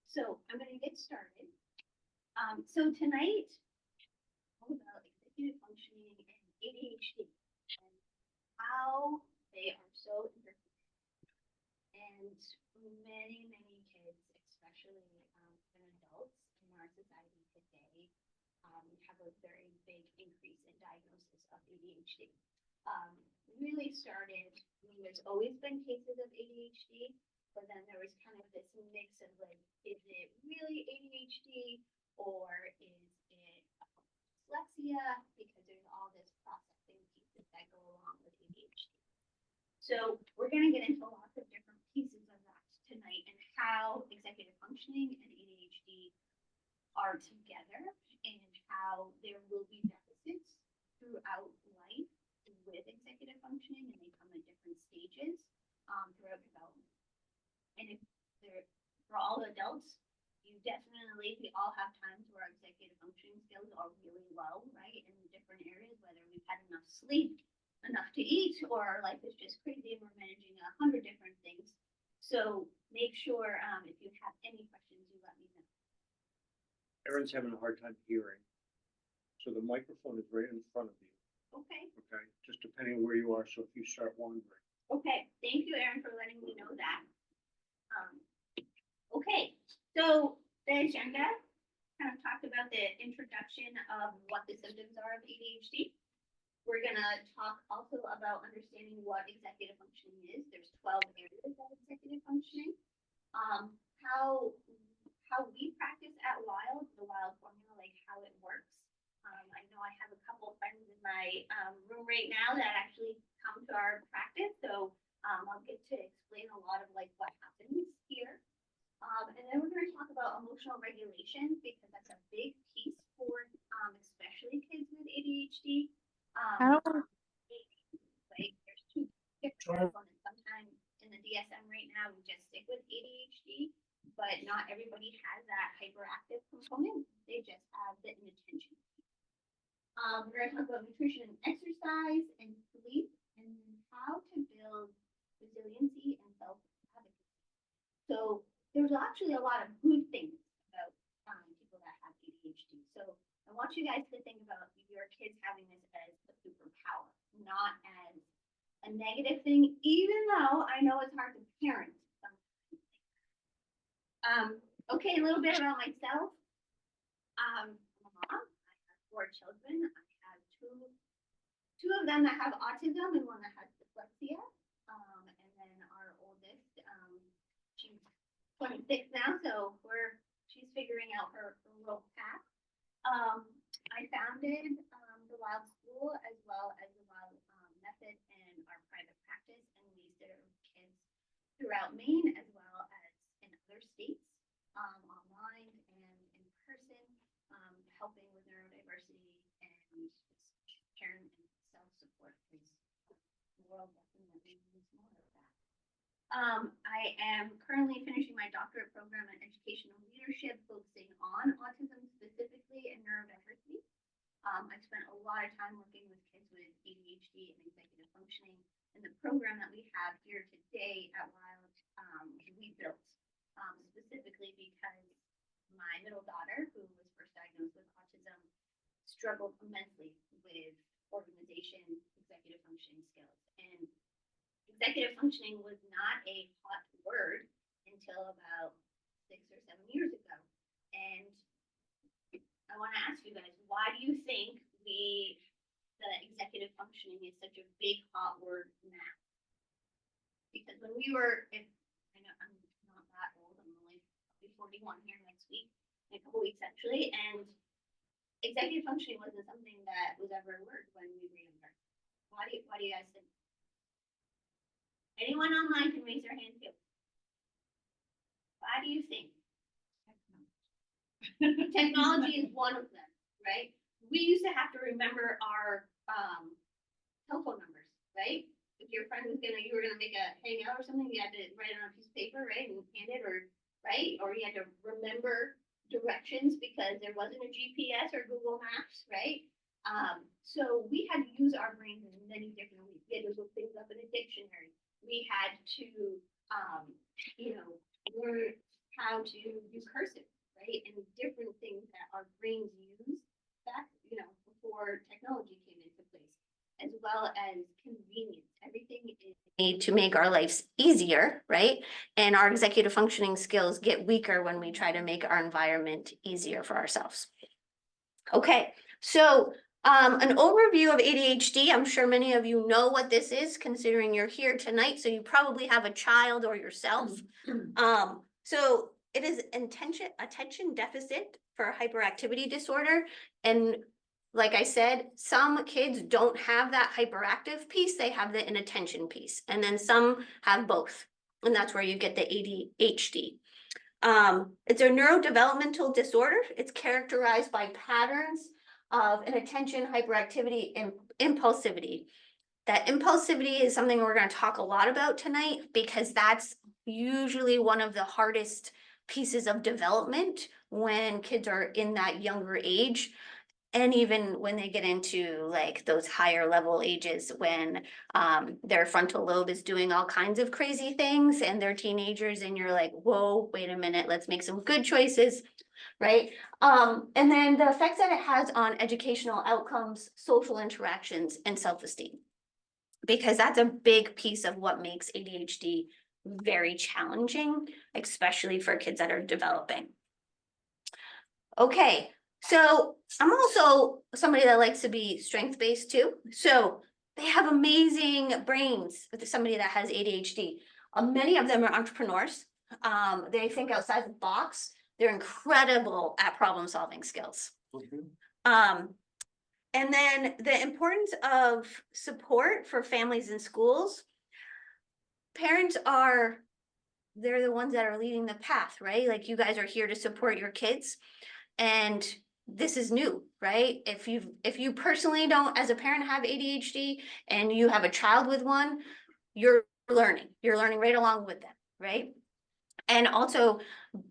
So I'm going to get started. So tonight, all about executive functioning and ADHD and how they are so interconnected. And many, many kids, especially and adults in our society today, have a very big increase in diagnosis of ADHD. Really started when there's always been cases of ADHD, but then there was kind of this mix of like, is it really ADHD or is it dyslexia? Because there's all this processing pieces that go along with ADHD. So we're going to get into lots of different pieces of that tonight and how executive functioning and ADHD are together and how there will be deficits throughout life with executive functioning, and they come at different stages throughout development. And if they're for all adults, we all have times where our executive functioning skills are really low, right? In different areas, whether we've had enough sleep, enough to eat, or our life is just crazy and we're managing 100 different things. So make sure if you have any questions, you let me know. Erin's having a hard time hearing, so the microphone is right in front of you. Okay. Okay, just depending on where you are, so if you start wandering. Okay, thank you, Erin, for letting me know that. Okay, so the agenda kind of talked about the introduction of what the symptoms are of ADHD. We're gonna talk also about understanding what executive functioning is. There's 12 areas of executive functioning. How we practice at WHILDE, the WHILDE formula, like how it works. I know I have a couple of friends in my room right now that actually come to our practice, so I'll get to explain a lot of like what happens here. And then we're going to talk about emotional regulation because that's a big piece for especially kids with ADHD. Like there's two different components. Sometimes in the DSM right now we just stick with ADHD, but not everybody has that hyperactive component. They just have the inattention. We're going to talk about nutrition and exercise and sleep and how to build resiliency and self-advocacy. So there's actually a lot of good things about people that have ADHD. So I want you guys to think about your kids having this as a superpower, not as a negative thing, even though I know it's hard to parent sometimes. Okay, a little bit about myself. I'm a mom. I have 4 children. I have two of them that have autism and one that has dyslexia. And then our oldest, she's 26 now, so she's figuring out her real path. I founded the WHILDE School as well as the WHILDE Method and our private practice, and we serve kids throughout Maine as well as in other states, online and in person, helping with neurodiversity and parent and self-support because the world definitely needs more of that. I am currently finishing my doctorate program in educational leadership, focusing on autism specifically and neurodiversity. I've spent a lot of time working with kids with ADHD and executive functioning, and the program that we have here today at WHILDE we built specifically because my middle daughter, who was first diagnosed with autism, struggled immensely with organization, executive functioning skills, and executive functioning was not a hot word until about 6 or 7 years ago. And I want to ask you guys, why do you think the executive functioning is such a big hot word now? Because when we were, I know I'm not that old, I'm only 41 here next week, in a couple weeks actually, and executive functioning wasn't something that was ever a word when we were younger. Why do you guys think? Anyone online can raise their hand too. Why do you think? Technology is one of them, right? We used to have to remember our telephone numbers, right? If your friend was you were gonna make a hangout or something, you had to write it on a piece of paper, right, and hand it, or right, or you had to remember directions because there wasn't a GPS or Google Maps, right? So we had to use our brains in many different ways. We had to look things up in a dictionary. We had to, learn how to use cursive, right? And different things that our brains use back, before technology came into place, as well as convenience. Everything is made to make our lives easier, right? And our executive functioning skills get weaker when we try to make our environment easier for ourselves. Okay, so an overview of ADHD. I'm sure many of you know what this is, considering you're here tonight, so you probably have a child or yourself. So it is attention deficit for hyperactivity disorder. And like I said, some kids don't have that hyperactive piece, they have the inattention piece, and then some have both. And that's where you get the ADHD. It's a neurodevelopmental disorder. It's characterized by patterns of inattention, hyperactivity, and impulsivity. That impulsivity is something we're going to talk a lot about tonight, because that's usually one of the hardest pieces of development when kids are in that younger age. And even when they get into like those higher level ages, when their frontal lobe is doing all kinds of crazy things and they're teenagers, and you're like, whoa, wait a minute, let's make some good choices, right? And then the effects that it has on educational outcomes, social interactions, and self-esteem, because that's a big piece of what makes ADHD very challenging, especially for kids that are developing. Okay. So I'm also somebody that likes to be strength-based too. So they have amazing brains with somebody that has ADHD. Many of them are entrepreneurs. They think outside the box. They're incredible at problem-solving skills. And then the importance of support for families and schools. Parents they're the ones that are leading the path, right? Like, you guys are here to support your kids. And this is new, right? If you personally don't, as a parent, have ADHD and you have a child with one, you're learning right along with them, right? And also,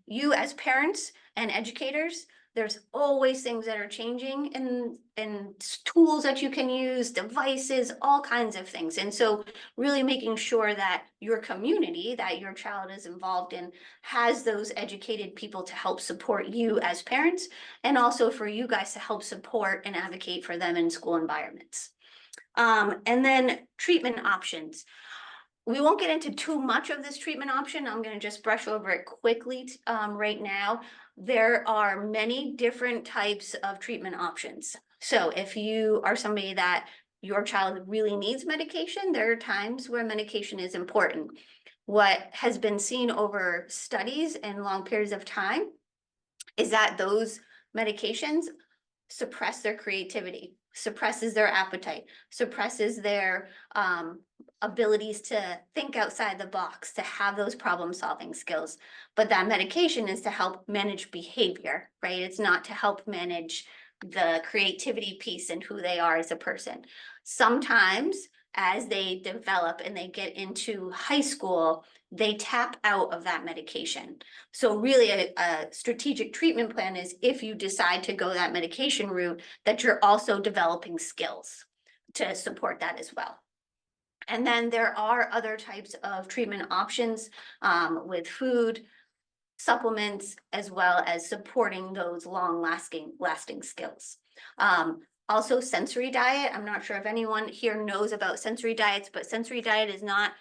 you as parents and educators, there's always things that are changing, and tools that you can use, devices, all kinds of things. And so really making sure that your community that your child is involved in has those educated people to help support you as parents, and also for you guys to help support and advocate for them in school environments. And then treatment options. We won't get into too much of this treatment option. I'm going to just brush over it quickly right now. There are many different types of treatment options. So if you are somebody that your child really needs medication, there are times where medication is important. What has been seen over studies and long periods of time is that those medications suppress their creativity, suppresses their appetite, suppresses their abilities to think outside the box, to have those problem-solving skills. But that medication is to help manage behavior, right? It's not to help manage the creativity piece and who they are as a person. Sometimes as they develop and they get into high school, they tap out of that medication. So really a strategic treatment plan is, if you decide to go that medication route, that you're also developing skills to support that as well. And then there are other types of treatment options with food, supplements, as well as supporting those lasting skills. Also sensory diet. I'm not sure if anyone here knows about sensory diets, but sensory diet is not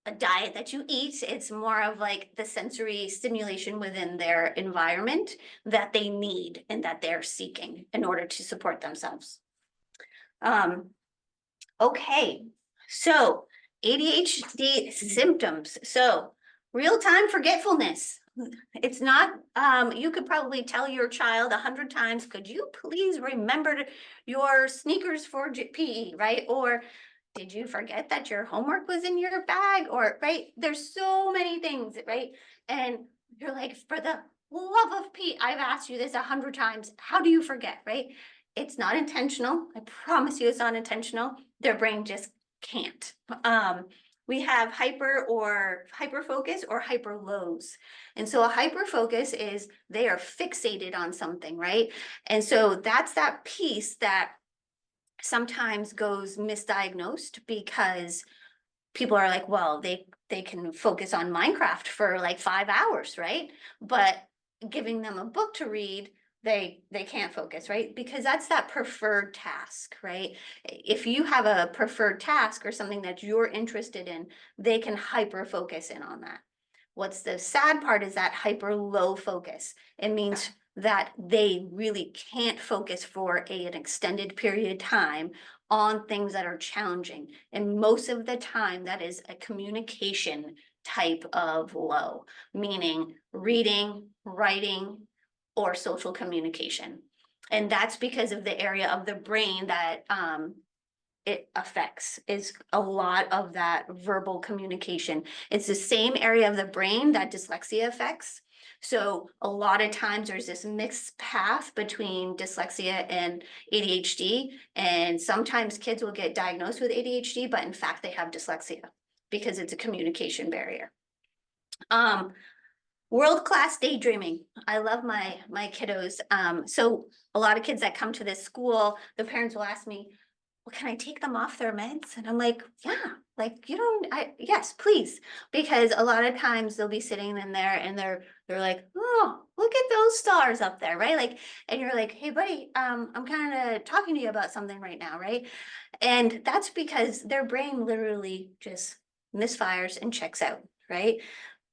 a diet that you eat. It's more of like the sensory stimulation within their environment that they need and that they're seeking in order to support themselves. Okay, so ADHD symptoms. So real-time forgetfulness. It's not, you could probably tell your child 100 times, could you please remember your sneakers for PE, right? Or did you forget that your homework was in your bag? Or, right, there's so many things, right? And you're like, for the love of Pete, I've asked you this 100 times. How do you forget, right? It's not intentional. I promise you it's not intentional. Their brain just can't. We have hyper focus or hyper lows. And so a hyper focus is they are fixated on something, right? And so that's that piece that sometimes goes misdiagnosed, because people are like, well, they can focus on Minecraft for like 5 hours, right? But giving them a book to read, they can't focus, right? Because that's that preferred task, right? If you have a preferred task or something that you're interested in, they can hyper focus in on that. What's the sad part is that hyper low focus. It means that they really can't focus for an extended period of time on things that are challenging. And most of the time, that is a communication type of low, meaning reading, writing, or social communication. And that's because of the area of the brain that it affects, is a lot of that verbal communication. It's the same area of the brain that dyslexia affects. So a lot of times there's this mixed path between dyslexia and ADHD. And sometimes kids will get diagnosed with ADHD, but in fact, they have dyslexia because it's a communication barrier. World-class daydreaming. I love my kiddos. So a lot of kids that come to this school, the parents will ask me, well, can I take them off their meds? And I'm like, yeah, like yes, please. Because a lot of times they'll be sitting in there and they're like, oh, look at those stars up there, right? Like, and you're like, hey buddy, I'm kind of talking to you about something right now, right? And that's because their brain literally just misfires and checks out, right?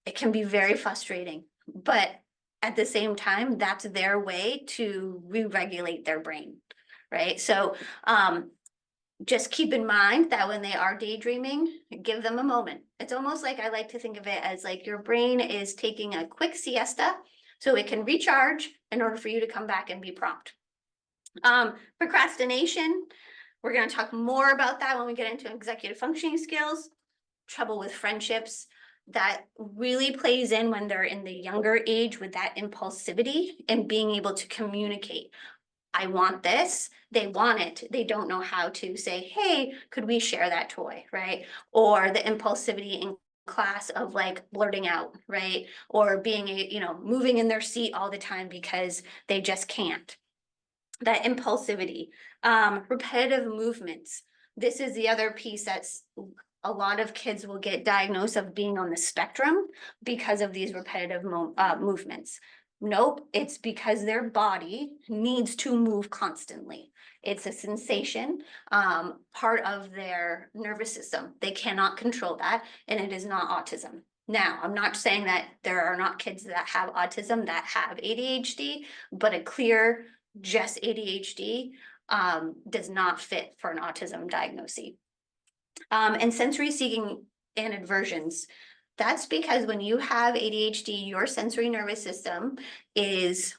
It can be very frustrating, but at the same time, that's their way to re-regulate their brain, right? So, just keep in mind that when they are daydreaming, give them a moment. It's almost like, I like to think of it as like your brain is taking a quick siesta so it can recharge in order for you to come back and be prompt. Procrastination, we're going to talk more about that when we get into executive functioning skills. Trouble with friendships, that really plays in when they're in the younger age with that impulsivity and being able to communicate. I want this, they want it, they don't know how to say, hey, could we share that toy, right? Or the impulsivity in class of like blurting out, right? Or being moving in their seat all the time because they just can't. That impulsivity, repetitive movements. This is the other piece that's a lot of kids will get diagnosed of being on the spectrum because of these repetitive movements. Nope, it's because their body needs to move constantly. It's a sensation, part of their nervous system. They cannot control that, and it is not autism. Now, I'm not saying that there are not kids that have autism that have ADHD, but a clear just ADHD does not fit for an autism diagnosis. And sensory seeking and aversions. That's because when you have ADHD, your sensory nervous system is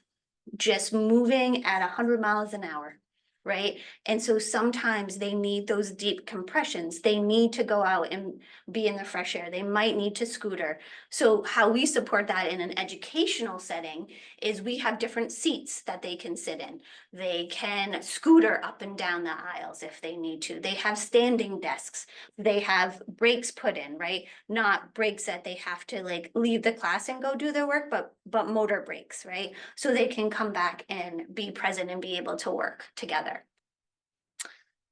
just moving at 100 miles an hour, right? And so sometimes they need those deep compressions. They need to go out and be in the fresh air. They might need to scooter. So how we support that in an educational setting is we have different seats that they can sit in. They can scooter up and down the aisles if they need to. They have standing desks. They have breaks put in, right? Not breaks that they have to like leave the class and go do their work, but motor breaks, right? So they can come back and be present and be able to work together.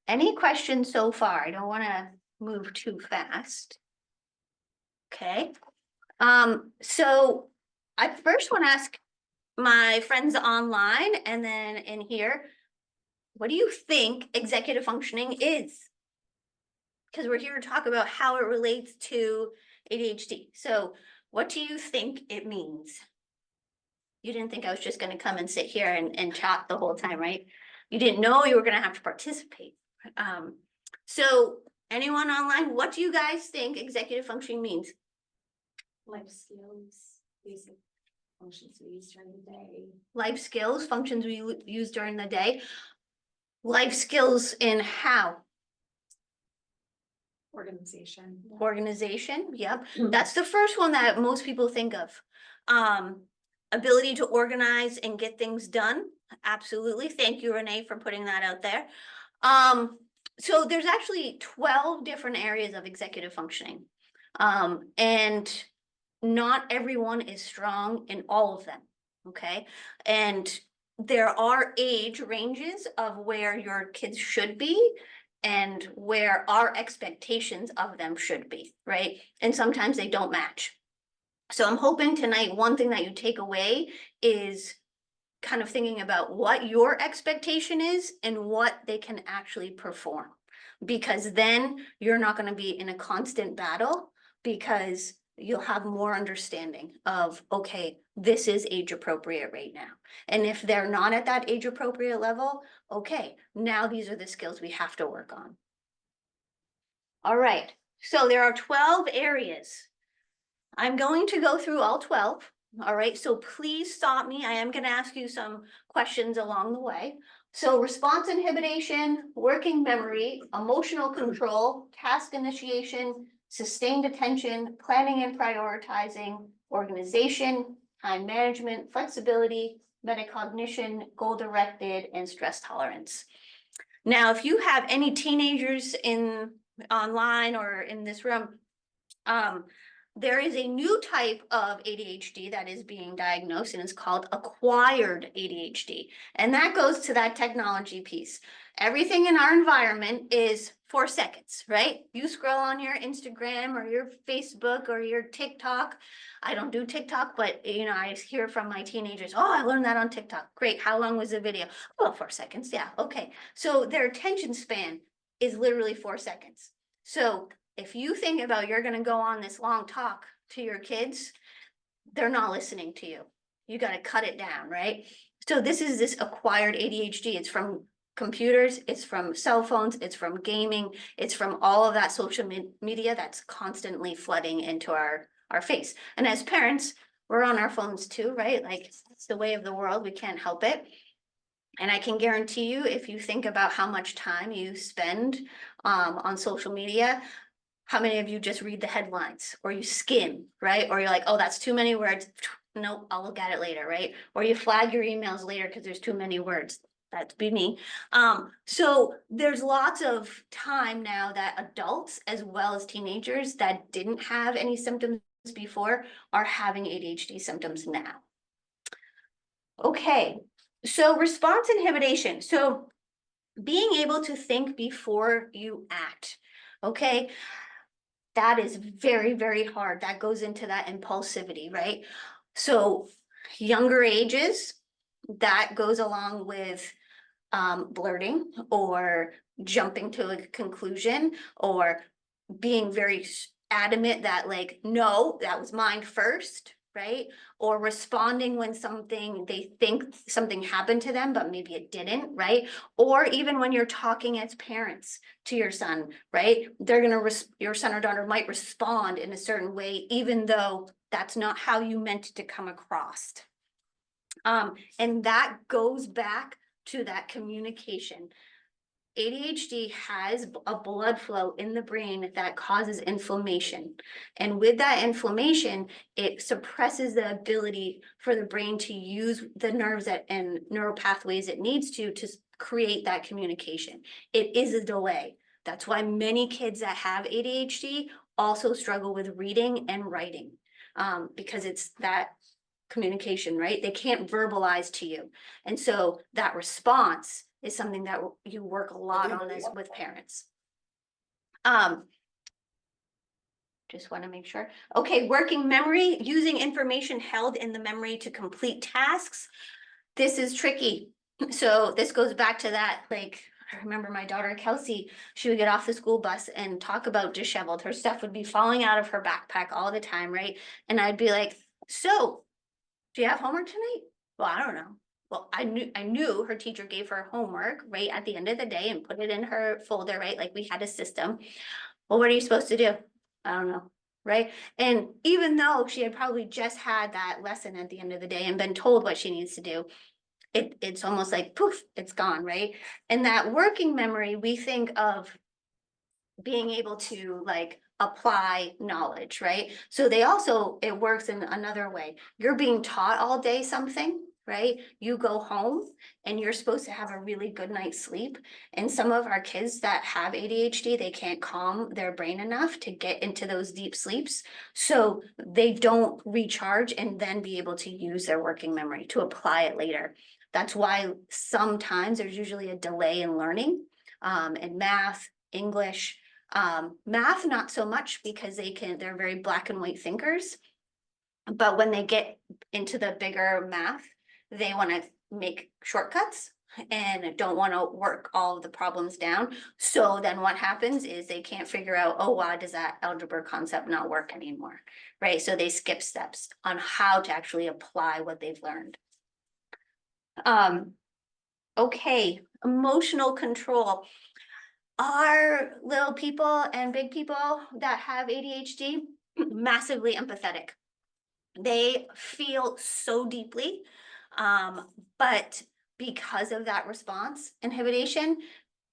Any questions so far? I don't want to move too fast. Okay. So I first want to ask my friends online and then in here, what do you think executive functioning is? Because we're here to talk about how it relates to ADHD. So what do you think it means? You didn't think I was just going to come and sit here and chat the whole time, right? You didn't know you were going to have to participate. So anyone online, what do you guys think executive functioning means? Life skills, basic functions we use during the day. Life skills, functions we use during the day. Life skills in how? Organization. Organization, yep. That's the first one that most people think of. Ability to organize and get things done. Absolutely. Thank you, Renee, for putting that out there. So there's actually 12 different areas of executive functioning. And not everyone is strong in all of them, okay? And there are age ranges of where your kids should be and where our expectations of them should be, right? And sometimes they don't match. So I'm hoping tonight, one thing that you take away is kind of thinking about what your expectation is and what they can actually perform. Because then you're not going to be in a constant battle, because you'll have more understanding of, okay, this is age appropriate right now. And if they're not at that age appropriate level, okay, now these are the skills we have to work on. All right, so there are 12 areas. I'm going to go through all 12. All right, so please stop me. I am going to ask you some questions along the way. So response inhibition, working memory, emotional control, task initiation, sustained attention, planning and prioritizing, organization, time management, flexibility, metacognition, goal-directed, and stress tolerance. Now, if you have any teenagers online or in this room, there is a new type of ADHD that is being diagnosed, and it's called acquired ADHD. And that goes to that technology piece. Everything in our environment is 4 seconds, right? You scroll on your Instagram or your Facebook or your TikTok. I don't do TikTok, but I hear from my teenagers, oh, I learned that on TikTok. Great. How long was the video? Oh, 4 seconds. Yeah. Okay. So their attention span is literally 4 seconds. So if you think about you're going to go on this long talk to your kids, they're not listening to you. You got to cut it down, right? So this is this acquired ADHD. It's from computers, it's from cell phones, it's from gaming, it's from all of that social media that's constantly flooding into our face. And as parents, we're on our phones too, right? Like, it's the way of the world. We can't help it. And I can guarantee you, if you think about how much time you spend on social media, how many of you just read the headlines or you skim, right? Or you're like, oh, that's too many words. Nope, I'll look at it later, right? Or you flag your emails later because there's too many words. That'd be me. So there's lots of time now that adults as well as teenagers that didn't have any symptoms before are having ADHD symptoms now. Okay, so response inhibition. So being able to think before you act, okay? That is very, very hard. That goes into that impulsivity, right? So younger ages, that goes along with blurting or jumping to a conclusion or being very adamant that like, no, that was mine first, right? Or responding when they think something happened to them, but maybe it didn't, right? Or even when you're talking as parents to your son, right? Your son or daughter might respond in a certain way, even though that's not how you meant it to come across. And that goes back to that communication. ADHD has a blood flow in the brain that causes inflammation. And with that inflammation, it suppresses the ability for the brain to use the nerves and neural pathways it needs to create that communication. It is a delay. That's why many kids that have ADHD also struggle with reading and writing, because it's that communication, right? They can't verbalize to you. And so that response is something that you work a lot on this with parents. Just want to make sure. Okay, working memory, using information held in the memory to complete tasks. This is tricky. So this goes back to that, like, I remember my daughter Kelsey, she would get off the school bus and talk about disheveled. Her stuff would be falling out of her backpack all the time, right? And I'd be like, so, do you have homework tonight? Well, I don't know. Well, I knew her teacher gave her homework right at the end of the day and put it in her folder, right? Like we had a system. Well, what are you supposed to do? I don't know, right? And even though she had probably just had that lesson at the end of the day and been told what she needs to do, it's almost like poof, it's gone, right? And that working memory, we think of being able to like apply knowledge, right? So it works in another way. You're being taught all day something, right? You go home and you're supposed to have a really good night's sleep. And some of our kids that have ADHD, they can't calm their brain enough to get into those deep sleeps. So they don't recharge and then be able to use their working memory to apply it later. That's why sometimes there's usually a delay in learning. and math, English. Math, not so much because they're very black and white thinkers. But when they get into the bigger math, they want to make shortcuts and don't want to work all of the problems down. So then what happens is they can't figure out, oh, why does that algebra concept not work anymore, right? So they skip steps on how to actually apply what they've learned. Okay, emotional control. Are little people and big people that have ADHD massively empathetic? They feel so deeply, but because of that response inhibition,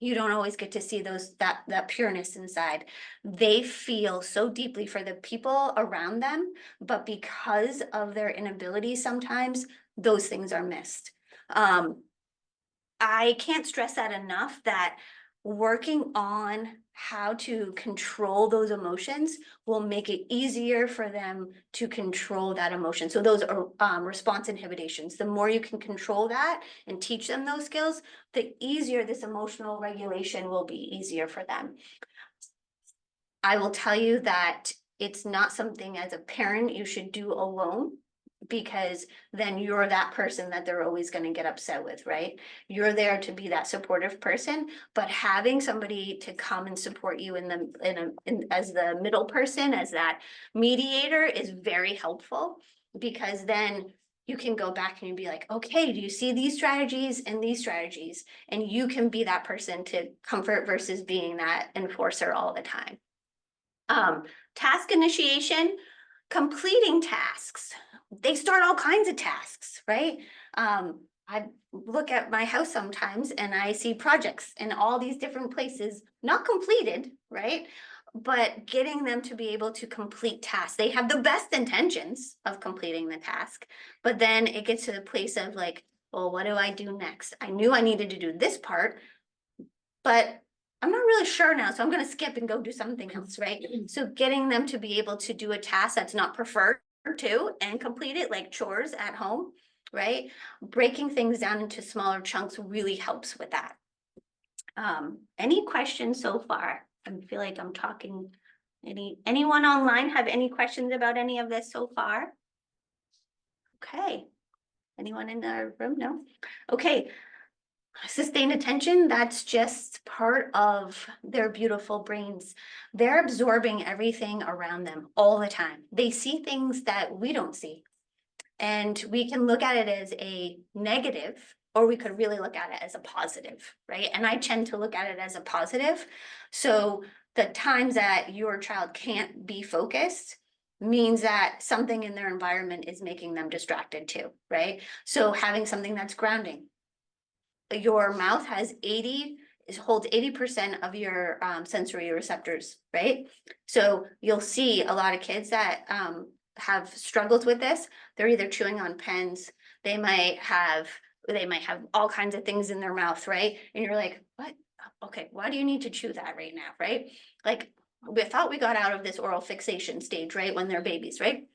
you don't always get to see that pureness inside. They feel so deeply for the people around them, but because of their inability, sometimes those things are missed. I can't stress that enough, that working on how to control those emotions will make it easier for them to control that emotion. So those are response inhibitions. The more you can control that and teach them those skills, the easier this emotional regulation will be easier for them. I will tell you that it's not something as a parent you should do alone, because then you're that person that they're always going to get upset with, right? You're there to be that supportive person, but having somebody to come and support you as the middle person, as that mediator, is very helpful, because then you can go back and be like, okay, do you see these strategies and these strategies? And you can be that person to comfort versus being that enforcer all the time. Task initiation, completing tasks. They start all kinds of tasks, right? I look at my house sometimes and I see projects in all these different places, not completed, right? But getting them to be able to complete tasks. They have the best intentions of completing the task, but then it gets to the place of like, well, what do I do next? I knew I needed to do this part, but I'm not really sure now, so I'm gonna skip and go do something else, right? So getting them to be able to do a task that's not preferred to and complete it, like chores at home, right? Breaking things down into smaller chunks really helps with that. Any questions so far? I feel like I'm talking. Anyone online have any questions about any of this so far? Okay. Anyone in the room? No? Okay. Sustained attention, that's just part of their beautiful brains. They're absorbing everything around them all the time. They see things that we don't see. And we can look at it as a negative, or we could really look at it as a positive, right? And I tend to look at it as a positive. So the times that your child can't be focused means that something in their environment is making them distracted too, right? So having something that's grounding. Your mouth holds 80% of your sensory receptors, right? So you'll see a lot of kids that have struggles with this. They're either chewing on pens, they might have all kinds of things in their mouth, right? And you're like, what? Okay, why do you need to chew that right now, right? Like, we thought we got out of this oral fixation stage, right? When they're babies, right?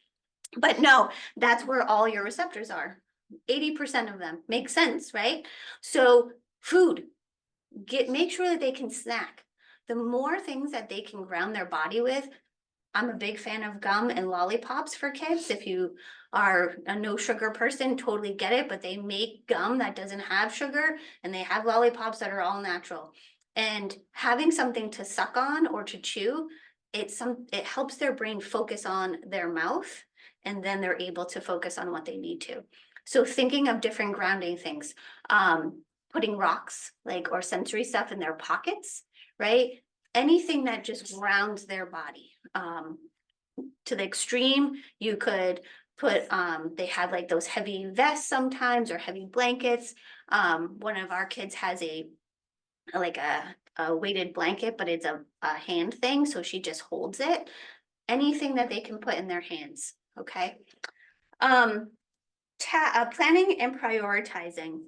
But no, that's where all your receptors are. 80% of them. Makes sense, right? So food, make sure that they can snack. The more things that they can ground their body with. I'm a big fan of gum and lollipops for kids. If you are a no sugar person, totally get it, but they make gum that doesn't have sugar, and they have lollipops that are all natural. And having something to suck on or to chew, it helps their brain focus on their mouth, and then they're able to focus on what they need to. So thinking of different grounding things, putting rocks or sensory stuff in their pockets, right? Anything that just grounds their body. To the extreme, you could put, they have those heavy vests sometimes, or heavy blankets. One of our kids has a weighted blanket, but it's a hand thing, so she just holds it. Anything that they can put in their hands, okay? Planning and prioritizing.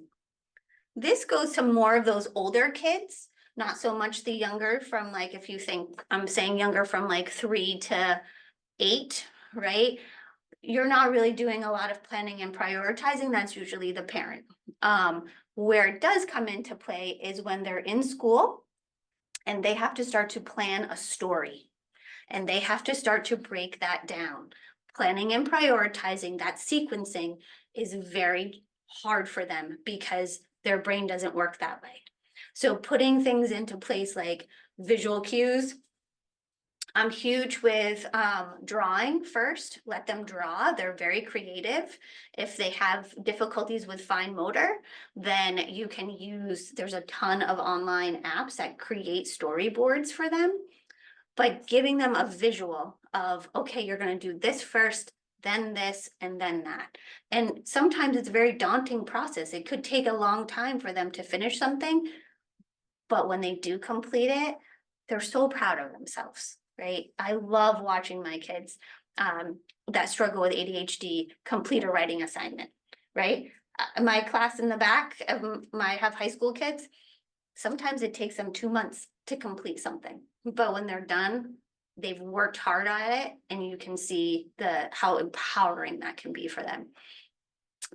This goes to more of those older kids, not so much the younger from if you think I'm saying younger from 3 to 8, right? You're not really doing a lot of planning and prioritizing. That's usually the parent. Where it does come into play is when they're in school And they have to start to plan a story. And they have to start to break that down. Planning and prioritizing that sequencing is very hard for them because their brain doesn't work that way. So putting things into place like visual cues. I'm huge with drawing first, let them draw, they're very creative. If they have difficulties with fine motor, then you can use, there's a ton of online apps that create storyboards for them. But giving them a visual of, okay, you're gonna do this first, then this, and then that. And sometimes it's a very daunting process. It could take a long time for them to finish something. But when they do complete it, they're so proud of themselves, right? I love watching my kids that struggle with ADHD complete a writing assignment, right? My class in the back, I have high school kids. Sometimes it takes them 2 months to complete something, but when they're done, they've worked hard at it, and you can see how empowering that can be for them.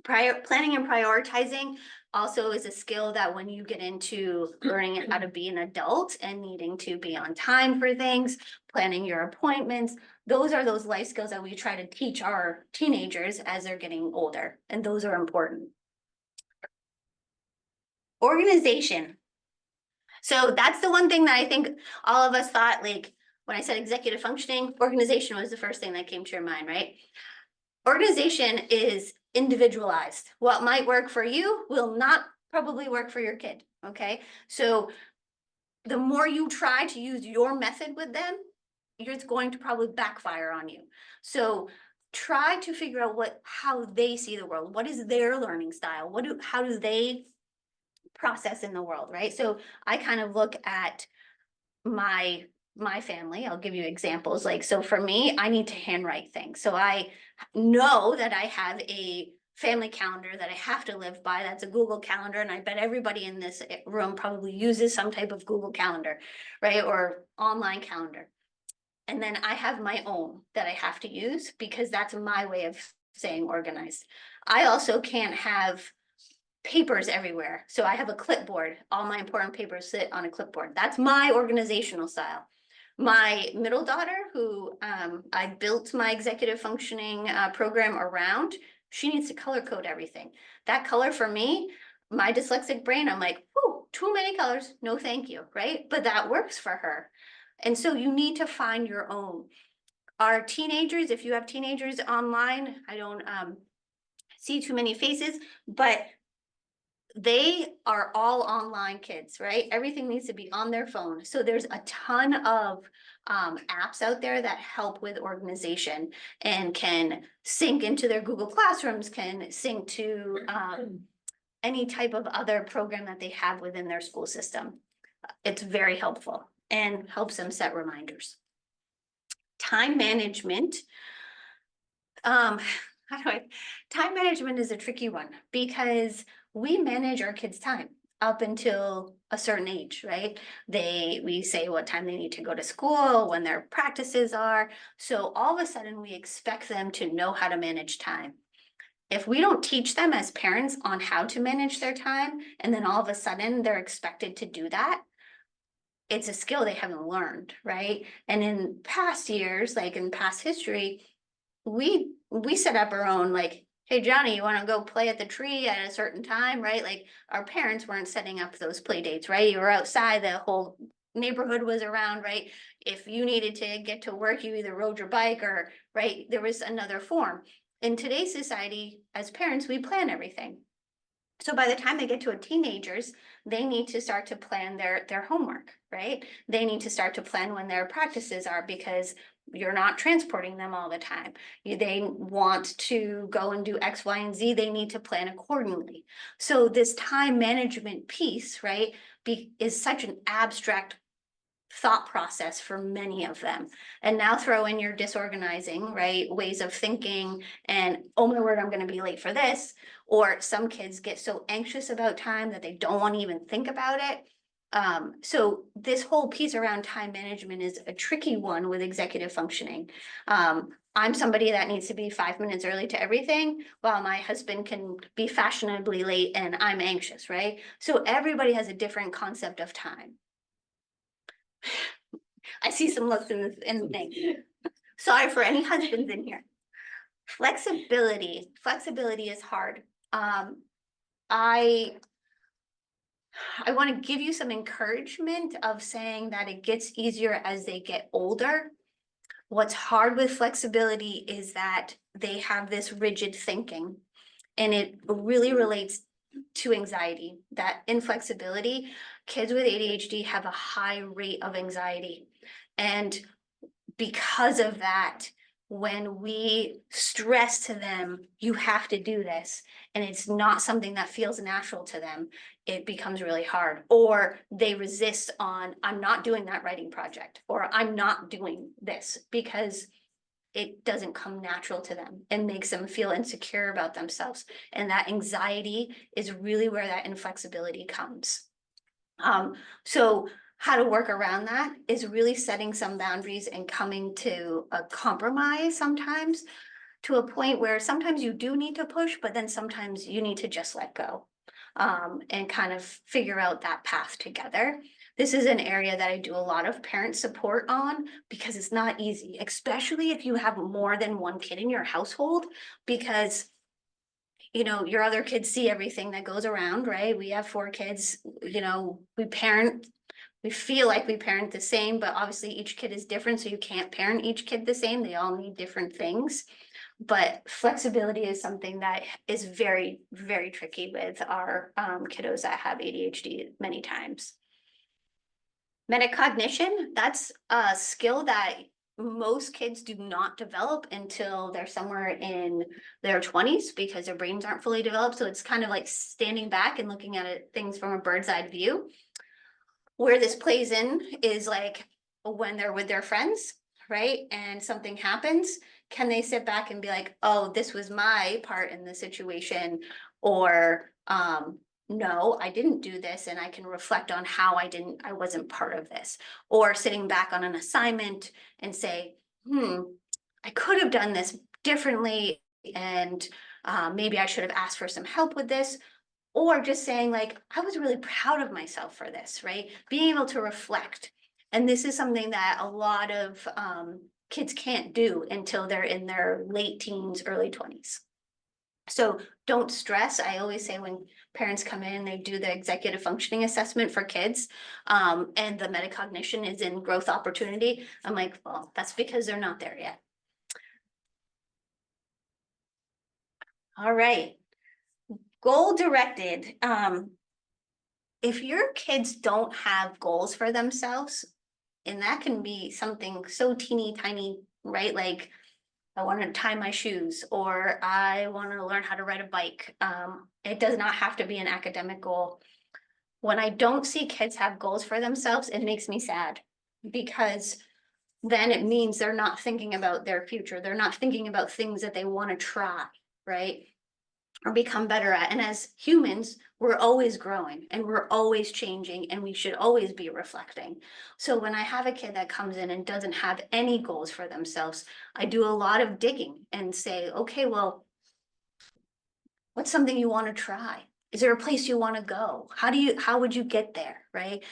Planning and prioritizing also is a skill that when you get into learning how to be an adult and needing to be on time for things, planning your appointments, those are those life skills that we try to teach our teenagers as they're getting older, and those are important. Organization. So that's the one thing that I think all of us thought, like, when I said executive functioning, organization was the first thing that came to your mind, right? Organization is individualized. What might work for you will not probably work for your kid, okay? So the more you try to use your method with them, it's going to probably backfire on you. So try to figure out how they see the world. What is their learning style? How do they process in the world, right? So I kind of look at my family. I'll give you examples. Like, so for me, I need to handwrite things. So I know that I have a family calendar that I have to live by. That's a Google Calendar. And I bet everybody in this room probably uses some type of Google Calendar, right? Or online calendar. And then I have my own that I have to use because that's my way of staying organized. I also can't have papers everywhere. So I have a clipboard. All my important papers sit on a clipboard. That's my organizational style. My middle daughter, who I built my executive functioning program around, she needs to color code everything. That color for me, my dyslexic brain, I'm like, oh, too many colors. No, thank you, right? But that works for her. And so you need to find your own. Our teenagers, if you have teenagers online, I don't see too many faces, but they are all online kids, right? Everything needs to be on their phone. So there's a ton of apps out there that help with organization and can sync into their Google Classrooms, can sync to any type of other program that they have within their school system. It's very helpful and helps them set reminders. Time management. Time management is a tricky one because we manage our kids' time up until a certain age, right? We say what time they need to go to school, when their practices are. So all of a sudden we expect them to know how to manage time. If we don't teach them as parents on how to manage their time, and then all of a sudden they're expected to do that, it's a skill they haven't learned, right? And in past years, like in past history, we set up our own, like, hey, Johnny, you want to go play at the tree at a certain time, right? Like our parents weren't setting up those play dates, right? You were outside, the whole neighborhood was around, right? If you needed to get to work, you either rode your bike or, right, there was another form. In today's society, as parents, we plan everything. So by the time they get to teenagers, they need to start to plan their homework, right? They need to start to plan when their practices are because you're not transporting them all the time. They want to go and do X, Y, and Z. They need to plan accordingly. So this time management piece, right, is such an abstract thought process for many of them. And now throw in your disorganizing, right, ways of thinking and, oh my word, I'm going to be late for this. Or some kids get so anxious about time that they don't want to even think about it. So this whole piece around time management is a tricky one with executive functioning. I'm somebody that needs to be 5 minutes early to everything, while my husband can be fashionably late and I'm anxious, right? So everybody has a different concept of time. I see some looks in the thing. Sorry for any husbands in here. Flexibility is hard. I want to give you some encouragement of saying that it gets easier as they get older. What's hard with flexibility is that they have this rigid thinking, and it really relates to anxiety. That inflexibility, kids with ADHD have a high rate of anxiety. And because of that, when we stress to them, you have to do this, and it's not something that feels natural to them, it becomes really hard. Or they resist on, I'm not doing that writing project, or I'm not doing this, because it doesn't come natural to them and makes them feel insecure about themselves. And that anxiety is really where that inflexibility comes. So how to work around that is really setting some boundaries and coming to a compromise sometimes, to a point where sometimes you do need to push, but then sometimes you need to just let go. And kind of figure out that path together. This is an area that I do a lot of parent support on, because it's not easy, especially if you have more than one kid in your household, because you know, your other kids see everything that goes around, right? We have 4 kids, you know, we feel like we parent the same, but obviously each kid is different, so you can't parent each kid the same. They all need different things. But flexibility is something that is very, very tricky with our kiddos that have ADHD many times. Metacognition, that's a skill that most kids do not develop until they're somewhere in their 20s, because their brains aren't fully developed. So it's kind of like standing back and looking at things from a bird's eye view. Where this plays in is like when they're with their friends, right? And something happens, can they sit back and be like, oh, this was my part in the situation? Or, no, I didn't do this, and I can reflect on how I wasn't part of this. Or sitting back on an assignment and say, I could have done this differently, and maybe I should have asked for some help with this. Or just saying like, I was really proud of myself for this, right? Being able to reflect. And this is something that a lot of kids can't do until they're in their late teens, early 20s. So don't stress. I always say when parents come in, they do the executive functioning assessment for kids, and the metacognition is in growth opportunity. I'm like, well, that's because they're not there yet. All right. Goal directed. If your kids don't have goals for themselves, and that can be something so teeny tiny, right? Like, I want to tie my shoes, or I want to learn how to ride a bike. It does not have to be an academic goal. When I don't see kids have goals for themselves, it makes me sad, because then it means they're not thinking about their future. They're not thinking about things that they want to try, right? Or become better at. And as humans, we're always growing and we're always changing, and we should always be reflecting. So when I have a kid that comes in and doesn't have any goals for themselves, I do a lot of digging and say, okay, well, what's something you want to try? Is there a place you want to go? How would you get there, right?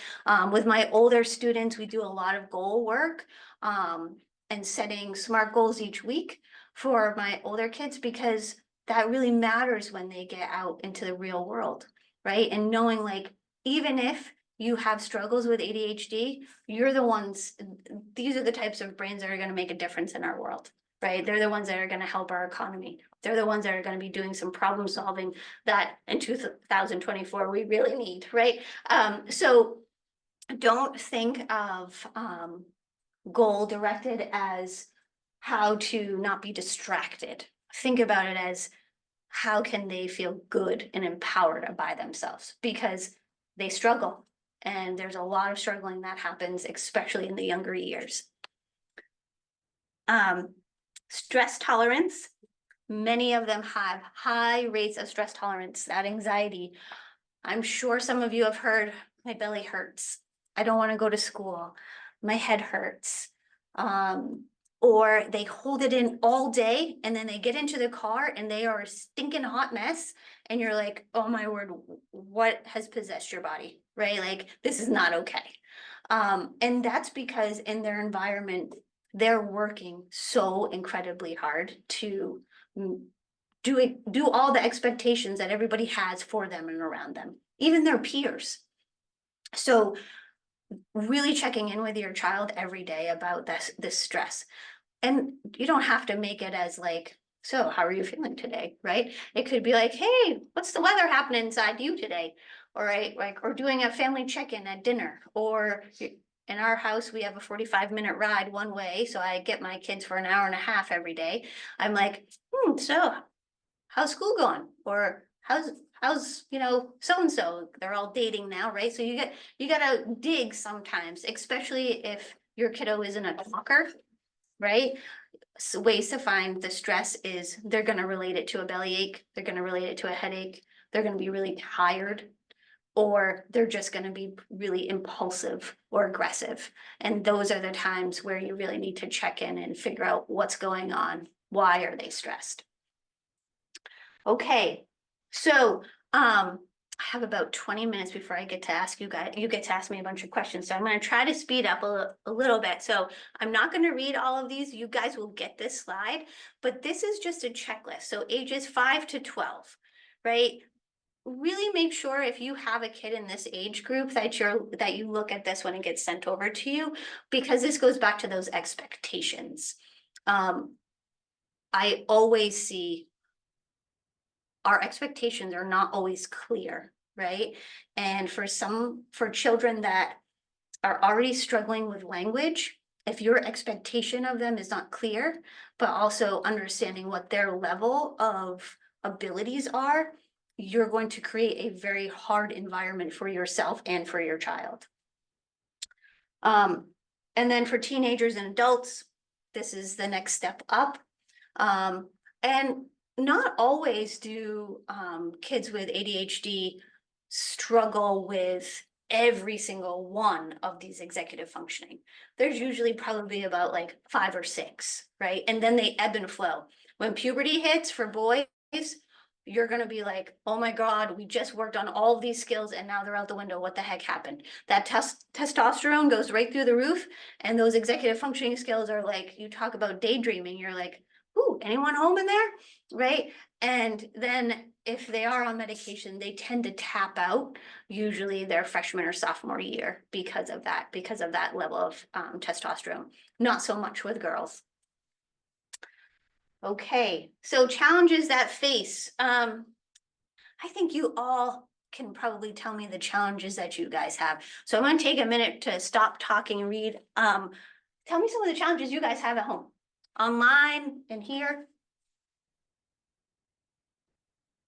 With my older students, we do a lot of goal work and setting SMART goals each week for my older kids, because that really matters when they get out into the real world, right? And knowing like, even if you have struggles with ADHD, you're the ones, these are the types of brains that are going to make a difference in our world, right? They're the ones that are going to help our economy. They're the ones that are going to be doing some problem solving that in 2024 we really need, right? So don't think of goal directed as how to not be distracted. Think about it as how can they feel good and empowered by themselves, because they struggle, and there's a lot of struggling that happens, especially in the younger years. Stress tolerance. Many of them have high rates of stress tolerance, that anxiety. I'm sure some of you have heard, my belly hurts. I don't want to go to school. My head hurts. Or they hold it in all day, and then they get into the car and they are a stinking hot mess. And you're like, oh my word, what has possessed your body, right? Like, this is not okay. And that's because in their environment, they're working so incredibly hard to do all the expectations that everybody has for them and around them, even their peers. So really checking in with your child every day about this stress. And you don't have to make it as like, so how are you feeling today, right? It could be like, hey, what's the weather happening inside you today? All right, like, or doing a family check-in at dinner, or in our house, we have a 45-minute ride one way, so I get my kids for an hour and a half every day. I'm like, so how's school going? Or how's, so-and-so, they're all dating now, right? So you gotta dig sometimes, especially if your kiddo isn't a talker, right? So ways to find the stress is they're gonna relate it to a bellyache, they're gonna relate it to a headache, they're gonna be really tired, or they're just gonna be really impulsive or aggressive. And those are the times where you really need to check in and figure out what's going on. Why are they stressed? Okay, so I have about 20 minutes before I get to ask you guys, you get to ask me a bunch of questions. So I'm gonna try to speed up a little bit. So I'm not gonna read all of these. You guys will get this slide, but this is just a checklist. So ages 5 to 12, right? Really make sure if you have a kid in this age group that you look at this when it gets sent over to you, because this goes back to those expectations. I always see our expectations are not always clear, right? And for children that are already struggling with language, if your expectation of them is not clear, but also understanding what their level of abilities are, you're going to create a very hard environment for yourself and for your child. And then for teenagers and adults, this is the next step up. And not always do kids with ADHD struggle with every single one of these executive functioning. There's usually probably about like 5 or 6, right? And then they ebb and flow. When puberty hits for boys, you're gonna be like, oh my God, we just worked on all of these skills and now they're out the window. What the heck happened? That testosterone goes right through the roof, and those executive functioning skills are like, you talk about daydreaming, you're like, ooh, anyone home in there? Right? And then if they are on medication, they tend to tap out usually their freshman or sophomore year because of that level of testosterone. Not so much with girls. Okay, so challenges that face. I think you all can probably tell me the challenges that you guys have. So I'm gonna take a minute to stop talking and read. Tell me some of the challenges you guys have at home, online and here.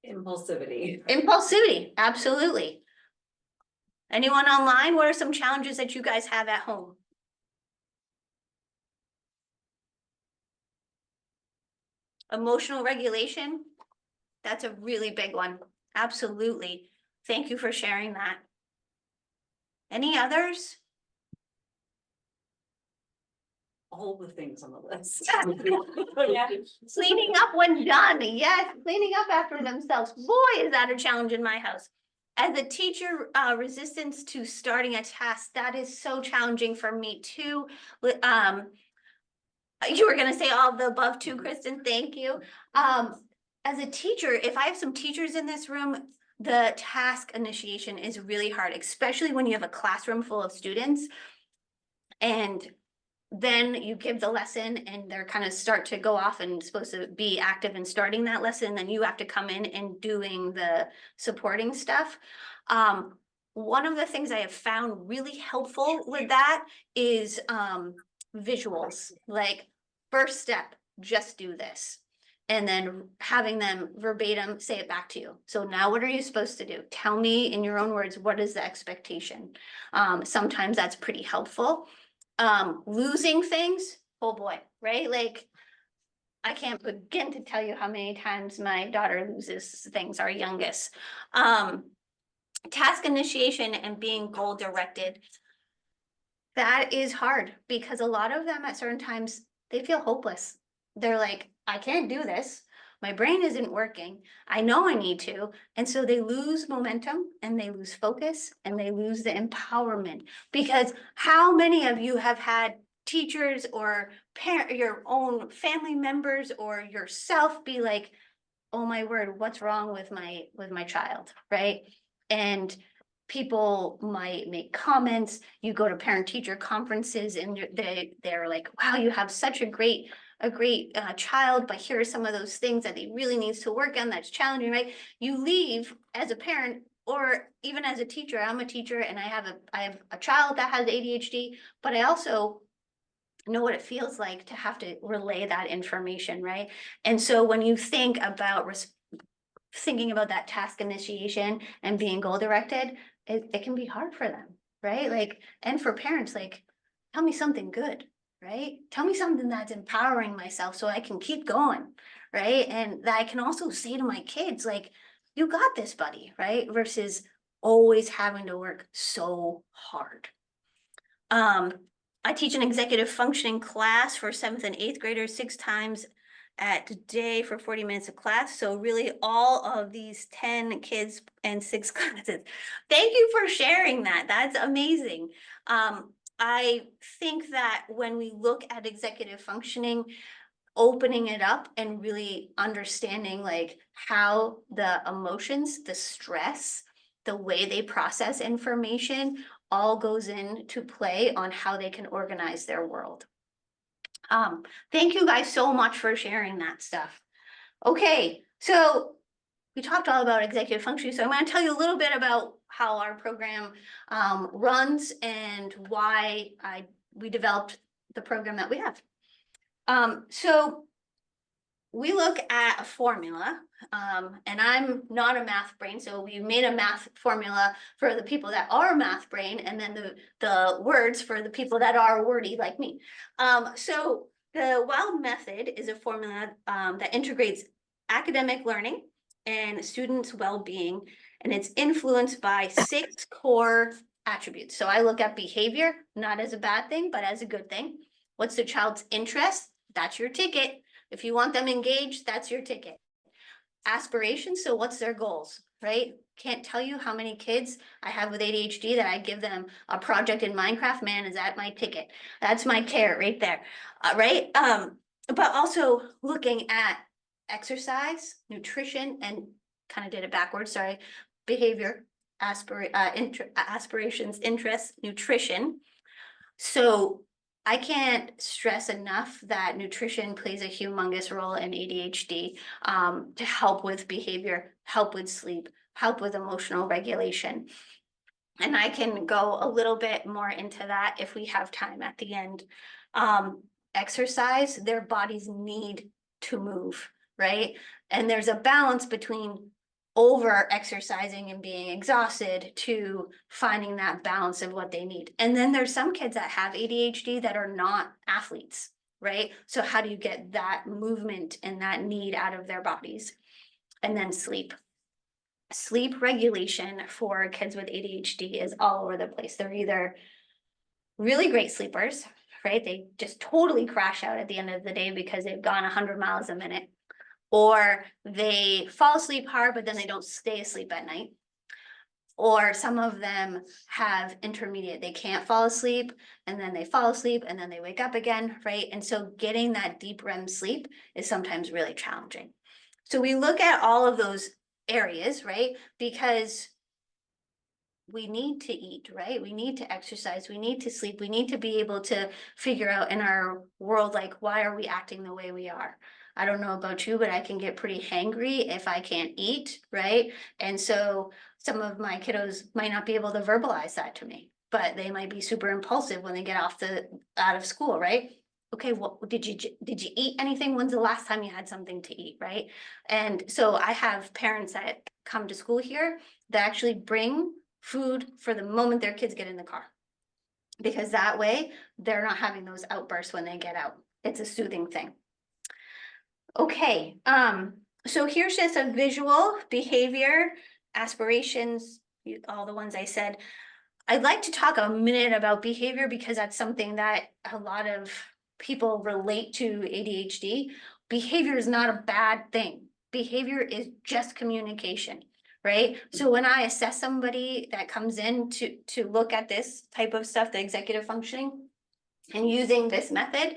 Impulsivity. Impulsivity, absolutely. Anyone online? What are some challenges that you guys have at home? Emotional regulation, that's a really big one. Absolutely. Thank you for sharing that. Any others? All the things on the list. Cleaning up when done. Yes, cleaning up after themselves. Boy, is that a challenge in my house. As a teacher, resistance to starting a task, that is so challenging for me too. You were gonna say all the above too, Kristen, thank you. As a teacher, if I have some teachers in this room, the task initiation is really hard, especially when you have a classroom full of students. And then you give the lesson and they're kind of start to go off and supposed to be active in starting that lesson. Then you have to come in and doing the supporting stuff. One of the things I have found really helpful with that is visuals, like first step, just do this. And then having them verbatim say it back to you. So now what are you supposed to do? Tell me in your own words, what is the expectation? Sometimes that's pretty helpful. Losing things, oh boy, right? Like I can't begin to tell you how many times my daughter loses things, our youngest. Task initiation and being goal directed. That is hard because a lot of them at certain times, they feel hopeless. They're like, I can't do this. my brain isn't working. I know I need to. And so they lose momentum and they lose focus and they lose the empowerment. Because how many of you have had teachers or parent, your own family members or yourself be like, oh my word, what's wrong with my child, right? And people might make comments. You go to parent teacher conferences and they're like, wow, you have such a great child, but here are some of those things that he really needs to work on that's challenging, right? You leave as a parent or even as a teacher. I'm a teacher and I have a child that has ADHD, but I also know what it feels like to have to relay that information, right? And so when you think about thinking about that task initiation and being goal directed, it can be hard for them, right? Like, and for parents, like, tell me something good, right? Tell me something that's empowering myself so I can keep going, right? And that I can also say to my kids, like, you got this, buddy, right? Versus always having to work so hard. I teach an executive functioning class for 7th and 8th graders 6 times a day for 40 minutes of class. So really all of these 10 kids and 6 classes. Thank you for sharing that. That's amazing. I think that when we look at executive functioning, opening it up and really understanding like how the emotions, the stress, the way they process information all goes into play on how they can organize their world. Thank you guys so much for sharing that stuff. Okay, so we talked all about executive functioning, so I'm going to tell you a little bit about how our program runs and why we developed the program that we have. So we look at a formula, and I'm not a math brain, so we made a math formula for the people that are math brain, and then the words for the people that are wordy like me. So the WHILDE method is a formula that integrates academic learning and students' well-being, and it's influenced by 6 core attributes. So I look at behavior, not as a bad thing, but as a good thing. What's the child's interest? That's your ticket. If you want them engaged, that's your ticket. Aspirations, so what's their goals, right? Can't tell you how many kids I have with ADHD that I give them a project in Minecraft. Man, is that my ticket? That's my carrot right there, right? But also looking at exercise, nutrition, and kind of did it backwards, sorry. Behavior, aspirations, interests, nutrition. So I can't stress enough that nutrition plays a humongous role in ADHD to help with behavior, help with sleep, help with emotional regulation. And I can go a little bit more into that if we have time at the end. Exercise, their bodies need to move, right? And there's a balance between over exercising and being exhausted to finding that balance of what they need. And then there's some kids that have ADHD that are not athletes, right? So how do you get that movement and that need out of their bodies? And then sleep. Sleep regulation for kids with ADHD is all over the place. They're either really great sleepers, right? They just totally crash out at the end of the day because they've gone 100 miles a minute. Or they fall asleep hard, but then they don't stay asleep at night. Or some of them have intermediate, they can't fall asleep and then they fall asleep and then they wake up again, right? And so getting that deep REM sleep is sometimes really challenging. So we look at all of those areas, right? Because we need to eat, right? We need to exercise, we need to sleep, we need to be able to figure out in our world, like, why are we acting the way we are? I don't know about you, but I can get pretty hangry if I can't eat, right? And so some of my kiddos might not be able to verbalize that to me, but they might be super impulsive when they get out of school, right? Okay, well, did you eat anything? When's the last time you had something to eat, right? And so I have parents that come to school here that actually bring food for the moment their kids get in the car, because that way they're not having those outbursts when they get out. It's a soothing thing. Okay, so here's just a visual: behavior, aspirations, all the ones I said. I'd like to talk a minute about behavior because that's something that a lot of people relate to ADHD. behavior is not a bad thing. Behavior is just communication, right? So when I assess somebody that comes in to look at this type of stuff, the executive functioning, and using this method,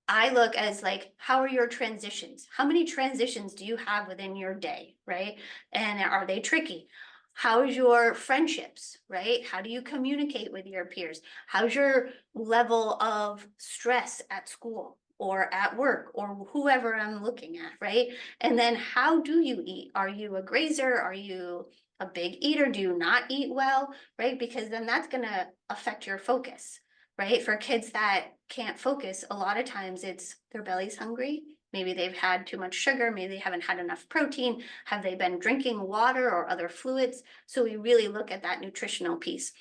I look as like, how are your transitions? How many transitions do you have within your day, right? And are they tricky? How's your friendships, right? How do you communicate with your peers? How's your level of stress at school or at work or whoever I'm looking at, right? And then how do you eat? Are you a grazer? Are you a big eater? Do you not eat well, right? Because then that's gonna affect your focus, right? For kids that can't focus, a lot of times it's their belly's hungry. Maybe they've had too much sugar, maybe they haven't had enough protein. Have they been drinking water or other fluids? So we really look at that nutritional piece.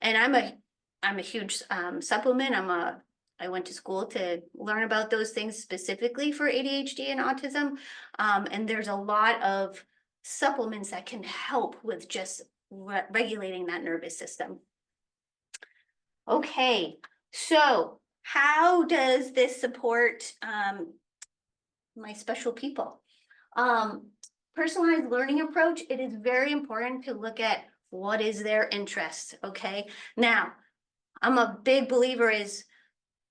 And I'm a huge supplement. I went to school to learn about those things specifically for ADHD and autism. And there's a lot of supplements that can help with just regulating that nervous system. Okay, so how does this support my special people? Personalized learning approach, it is very important to look at what is their interest, okay? Now, I'm a big believer is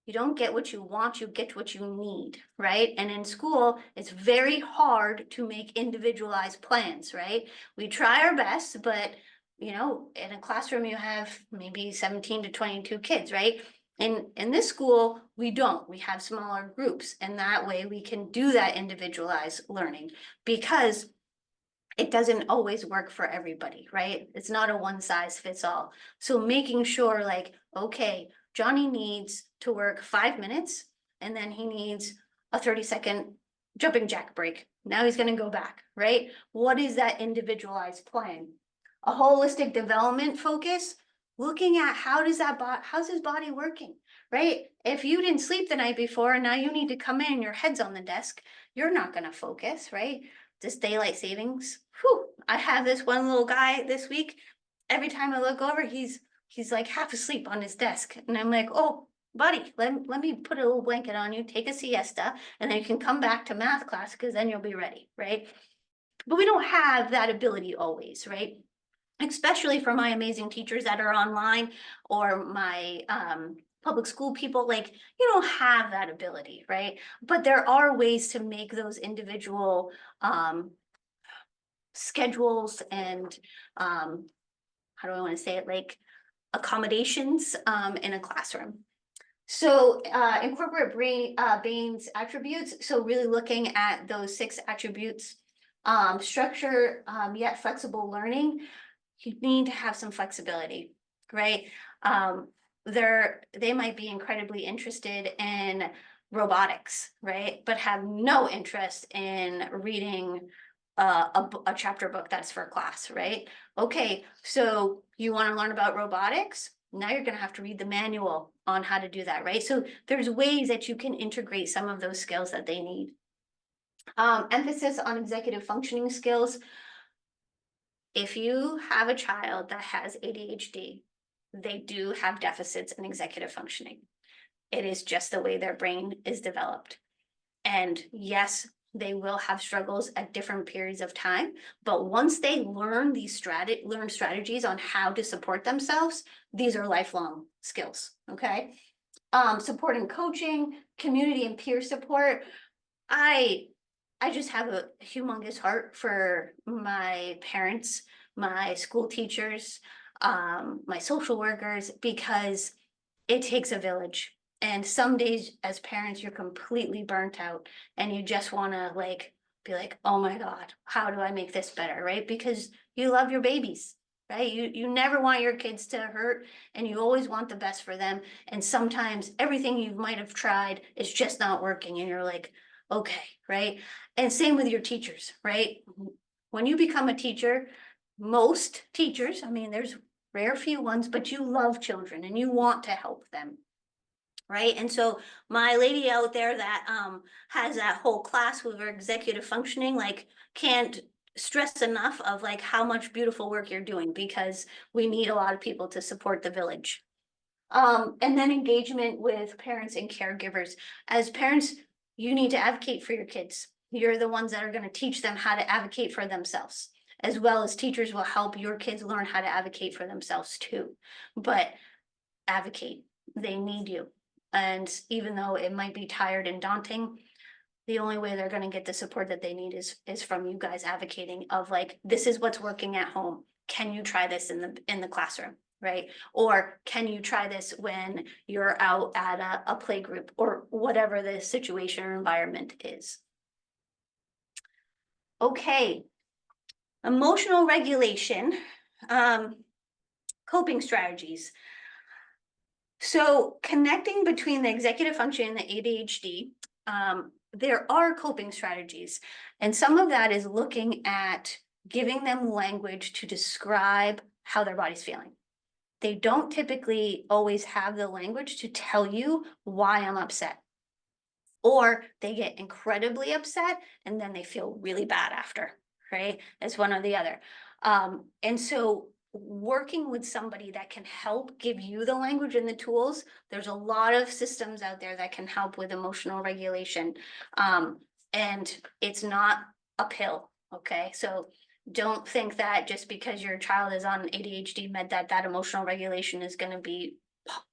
you don't get what you want, you get what you need, right? And in school, it's very hard to make individualized plans, right? We try our best, but you know, in a classroom, you have maybe 17 to 22 kids, right? In this school, we don't. We have smaller groups, and that way we can do that individualized learning because it doesn't always work for everybody, right? It's not a one size fits all. So making sure like, okay, Johnny needs to work 5 minutes and then he needs a 30-second jumping jack break. Now he's going to go back, right? What is that individualized plan? A holistic development focus, looking at how's his body working, right? If you didn't sleep the night before and now you need to come in and your head's on the desk, you're not going to focus, right? This daylight savings, whew, I have this one little guy this week. Every time I look over, he's like half asleep on his desk. And I'm like, oh, buddy, let me put a little blanket on you, take a siesta, and then you can come back to math class because then you'll be ready, right? But we don't have that ability always, right? Especially for my amazing teachers that are online or my public school people, like you don't have that ability, right? But there are ways to make those individual schedules and how do I want to say it, like accommodations in a classroom. So incorporate Bain's attributes. So really looking at those 6 attributes, structure yet flexible learning. You need to have some flexibility, right? They might be incredibly interested in robotics, right? But have no interest in reading a chapter book that's for class, right? Okay, so you want to learn about robotics? Now you're going to have to read the manual on how to do that, right? So there's ways that you can integrate some of those skills that they need. Emphasis on executive functioning skills. If you have a child that has ADHD, they do have deficits in executive functioning. It is just the way their brain is developed. And yes, they will have struggles at different periods of time, but once they learn these strategies on how to support themselves, these are lifelong skills, okay? Support and coaching, community and peer support. I just have a humongous heart for my parents, my school teachers, my social workers, because it takes a village. And some days as parents, you're completely burnt out and you just want to like be like, oh my God, how do I make this better, right? Because you love your babies, right? You never want your kids to hurt and you always want the best for them. And sometimes everything you might have tried is just not working and you're like, okay, right? And same with your teachers, right? When you become a teacher, most teachers, I mean, there's rare few ones, but you love children and you want to help them, right? And so my lady out there that has that whole class with her executive functioning, like can't stress enough of like how much beautiful work you're doing, because we need a lot of people to support the village. And then engagement with parents and caregivers. As parents, you need to advocate for your kids. You're the ones that are gonna teach them how to advocate for themselves, as well as teachers will help your kids learn how to advocate for themselves too. But advocate, they need you. And even though it might be tired and daunting, the only way they're gonna get the support that they need is from you guys advocating of like, this is what's working at home. Can you try this in the classroom, right? Or can you try this when you're out at a play group or whatever the situation or environment is? Okay. Emotional regulation, coping strategies. So connecting between the executive function and the ADHD, there are coping strategies. And some of that is looking at giving them language to describe how their body's feeling. They don't typically always have the language to tell you why I'm upset. Or they get incredibly upset and then they feel really bad after, right? It's one or the other. And so working with somebody that can help give you the language and the tools, there's a lot of systems out there that can help with emotional regulation. And it's not a pill, okay? So don't think that just because your child is on ADHD med that emotional regulation is going to be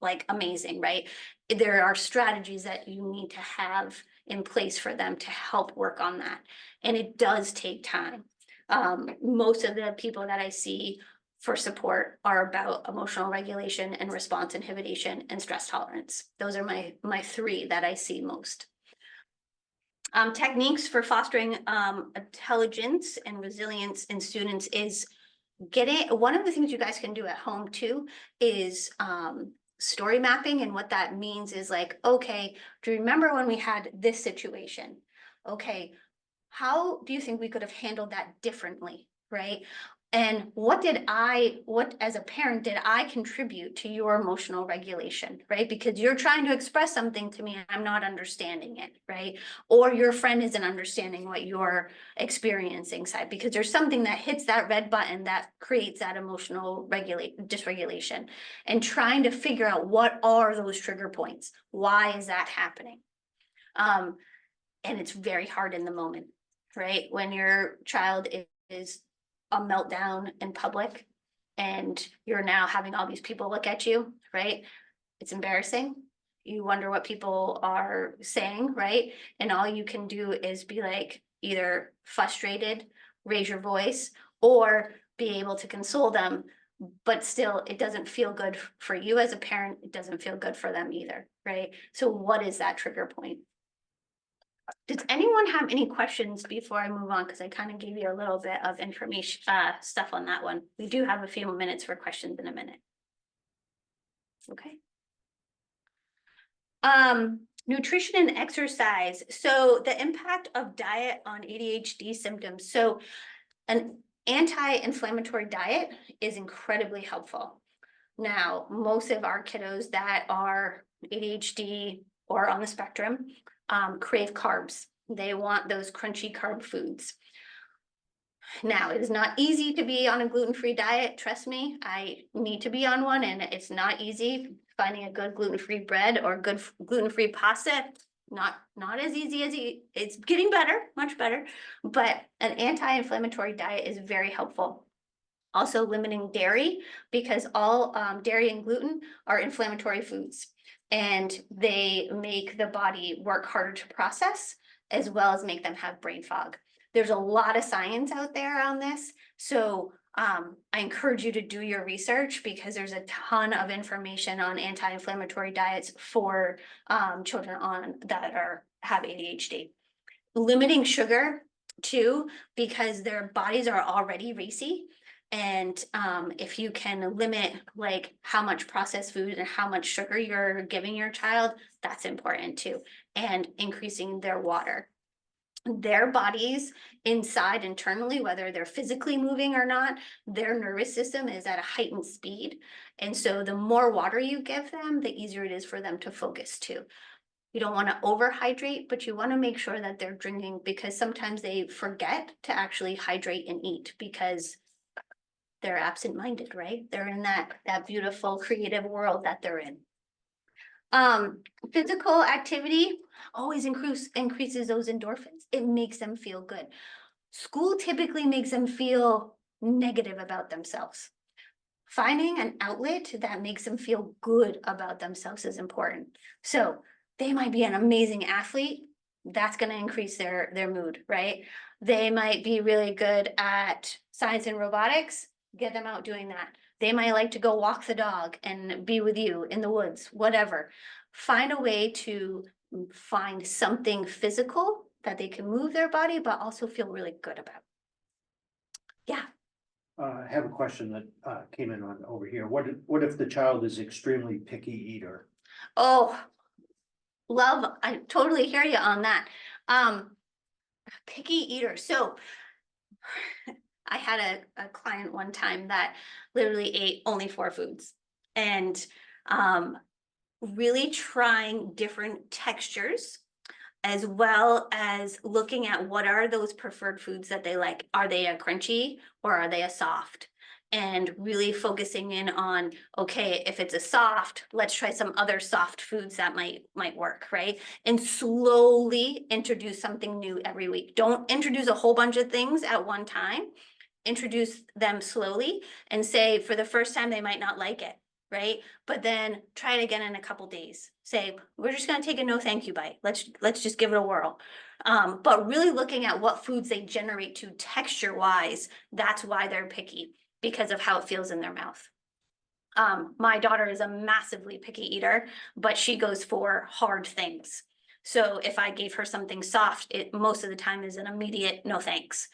like amazing, right? There are strategies that you need to have in place for them to help work on that. And it does take time. Most of the people that I see for support are about emotional regulation and response inhibition and stress tolerance. Those are my three that I see most. Techniques for fostering intelligence and resilience in students is one of the things you guys can do at home too is story mapping. And what that means is like, okay, do you remember when we had this situation? Okay, how do you think we could have handled that differently, right? And what as a parent, did I contribute to your emotional regulation, right? Because you're trying to express something to me and I'm not understanding it, right? Or your friend isn't understanding what you're experiencing side, because there's something that hits that red button that creates that emotional dysregulation, and trying to figure out what are those trigger points? Why is that happening? And it's very hard in the moment, right? When your child is a meltdown in public and you're now having all these people look at you, right? It's embarrassing. You wonder what people are saying, right? And all you can do is be like either frustrated, raise your voice, or be able to console them. But still, it doesn't feel good for you as a parent. It doesn't feel good for them either, right? So what is that trigger point? Does anyone have any questions before I move on? Because I kind of gave you a little bit of information, stuff on that one. We do have a few minutes for questions in a minute. Okay. Nutrition and exercise. So the impact of diet on ADHD symptoms. So an anti-inflammatory diet is incredibly helpful. Now, most of our kiddos that are ADHD or on the spectrum crave carbs. They want those crunchy carb foods. Now, it is not easy to be on a gluten-free diet. Trust me, I need to be on one, and it's not easy. Finding a good gluten-free bread or good gluten-free pasta, not as easy as it's getting better, much better. But an anti-inflammatory diet is very helpful. Also limiting dairy, because all dairy and gluten are inflammatory foods, and they make the body work harder to process, as well as make them have brain fog. There's a lot of science out there on this. So I encourage you to do your research, because there's a ton of information on anti-inflammatory diets for children that have ADHD. Limiting sugar too, because their bodies are already racy. And if you can limit like how much processed food and how much sugar you're giving your child, that's important too. And increasing their water. Their bodies inside internally, whether they're physically moving or not, their nervous system is at a heightened speed. And so the more water you give them, the easier it is for them to focus too. You don't want to overhydrate, but you want to make sure that they're drinking, because sometimes they forget to actually hydrate and eat because they're absent-minded, right? They're in that beautiful creative world that they're in. Physical activity always increases those endorphins. It makes them feel good. School typically makes them feel negative about themselves. Finding an outlet that makes them feel good about themselves is important. So they might be an amazing athlete. That's going to increase their mood, right? They might be really good at science and robotics. Get them out doing that. They might like to go walk the dog and be with you in the woods, whatever. Find a way to find something physical that they can move their body, but also feel really good about. Yeah. I have a question that came in on over here. What if the child is extremely picky eater? Oh, love, I totally hear you on that. Picky eater. So I had a client one time that literally ate only 4 foods and really trying different textures as well as looking at what are those preferred foods that they like. Are they a crunchy or are they a soft? And really focusing in on, okay, if it's a soft, let's try some other soft foods that might work, right? And slowly introduce something new every week. Don't introduce a whole bunch of things at one time. Introduce them slowly and say for the first time they might not like it, right? But then try it again in a couple days. Say, we're just gonna take a no thank you bite. Let's just give it a whirl. But really looking at what foods they generate to texture wise, that's why they're picky, because of how it feels in their mouth. My daughter is a massively picky eater, but she goes for hard things. So if I gave her something soft, it most of the time is an immediate no thanks.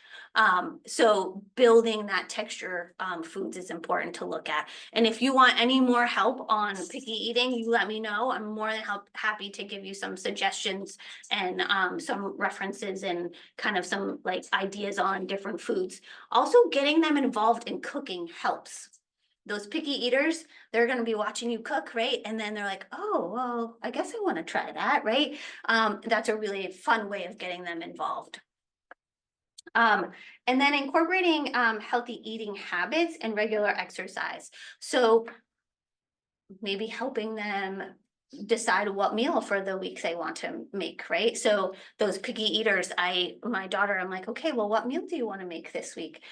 So building that texture foods is important to look at. And if you want any more help on picky eating, you let me know. I'm more than happy to give you some suggestions and some references and kind of some like ideas on different foods. Also, getting them involved in cooking helps. Those picky eaters, they're going to be watching you cook, right? And then they're like, oh, well, I guess I want to try that, right? That's a really fun way of getting them involved. And then incorporating healthy eating habits and regular exercise. So maybe helping them decide what meal for the week they want to make, right? So those picky eaters, my daughter, I'm like, okay, well, what meal do you want to make this week?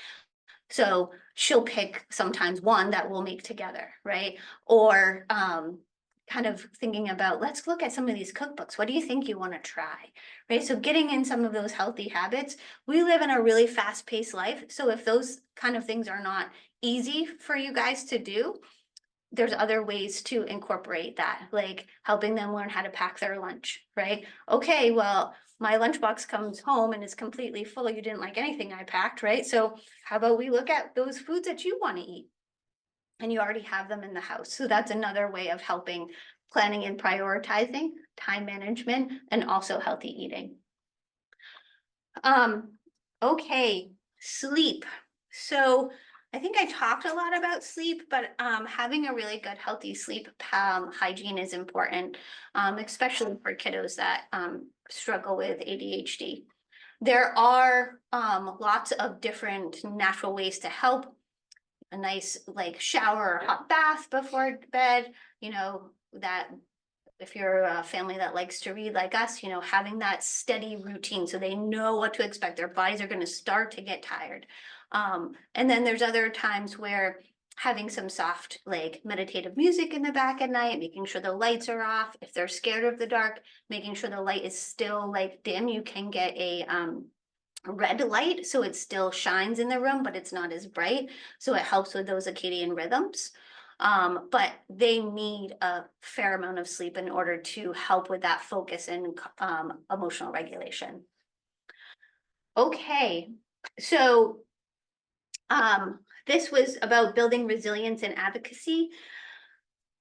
So she'll pick sometimes one that we'll make together, right? Or kind of thinking about, let's look at some of these cookbooks. What do you think you want to try, right? So getting in some of those healthy habits. We live in a really fast-paced life. So if those kind of things are not easy for you guys to do, there's other ways to incorporate that, like helping them learn how to pack their lunch, right? Okay, well, my lunchbox comes home and is completely full. You didn't like anything I packed, right? So how about we look at those foods that you want to eat? And you already have them in the house. So that's another way of helping planning and prioritizing, time management, and also healthy eating. Okay, sleep. So I think I talked a lot about sleep, but having a really good healthy sleep hygiene is important, especially for kiddos that struggle with ADHD. There are lots of different natural ways to help. A nice like shower or hot bath before bed, you know, that if you're a family that likes to read like us, you know, having that steady routine so they know what to expect. Their bodies are going to start to get tired. And then there's other times where having some soft like meditative music in the back at night, making sure the lights are off. If they're scared of the dark, making sure the light is still like dim. You can get a red light so it still shines in the room, but it's not as bright. So it helps with those circadian rhythms. But they need a fair amount of sleep in order to help with that focus and emotional regulation. Okay, so this was about building resilience and advocacy.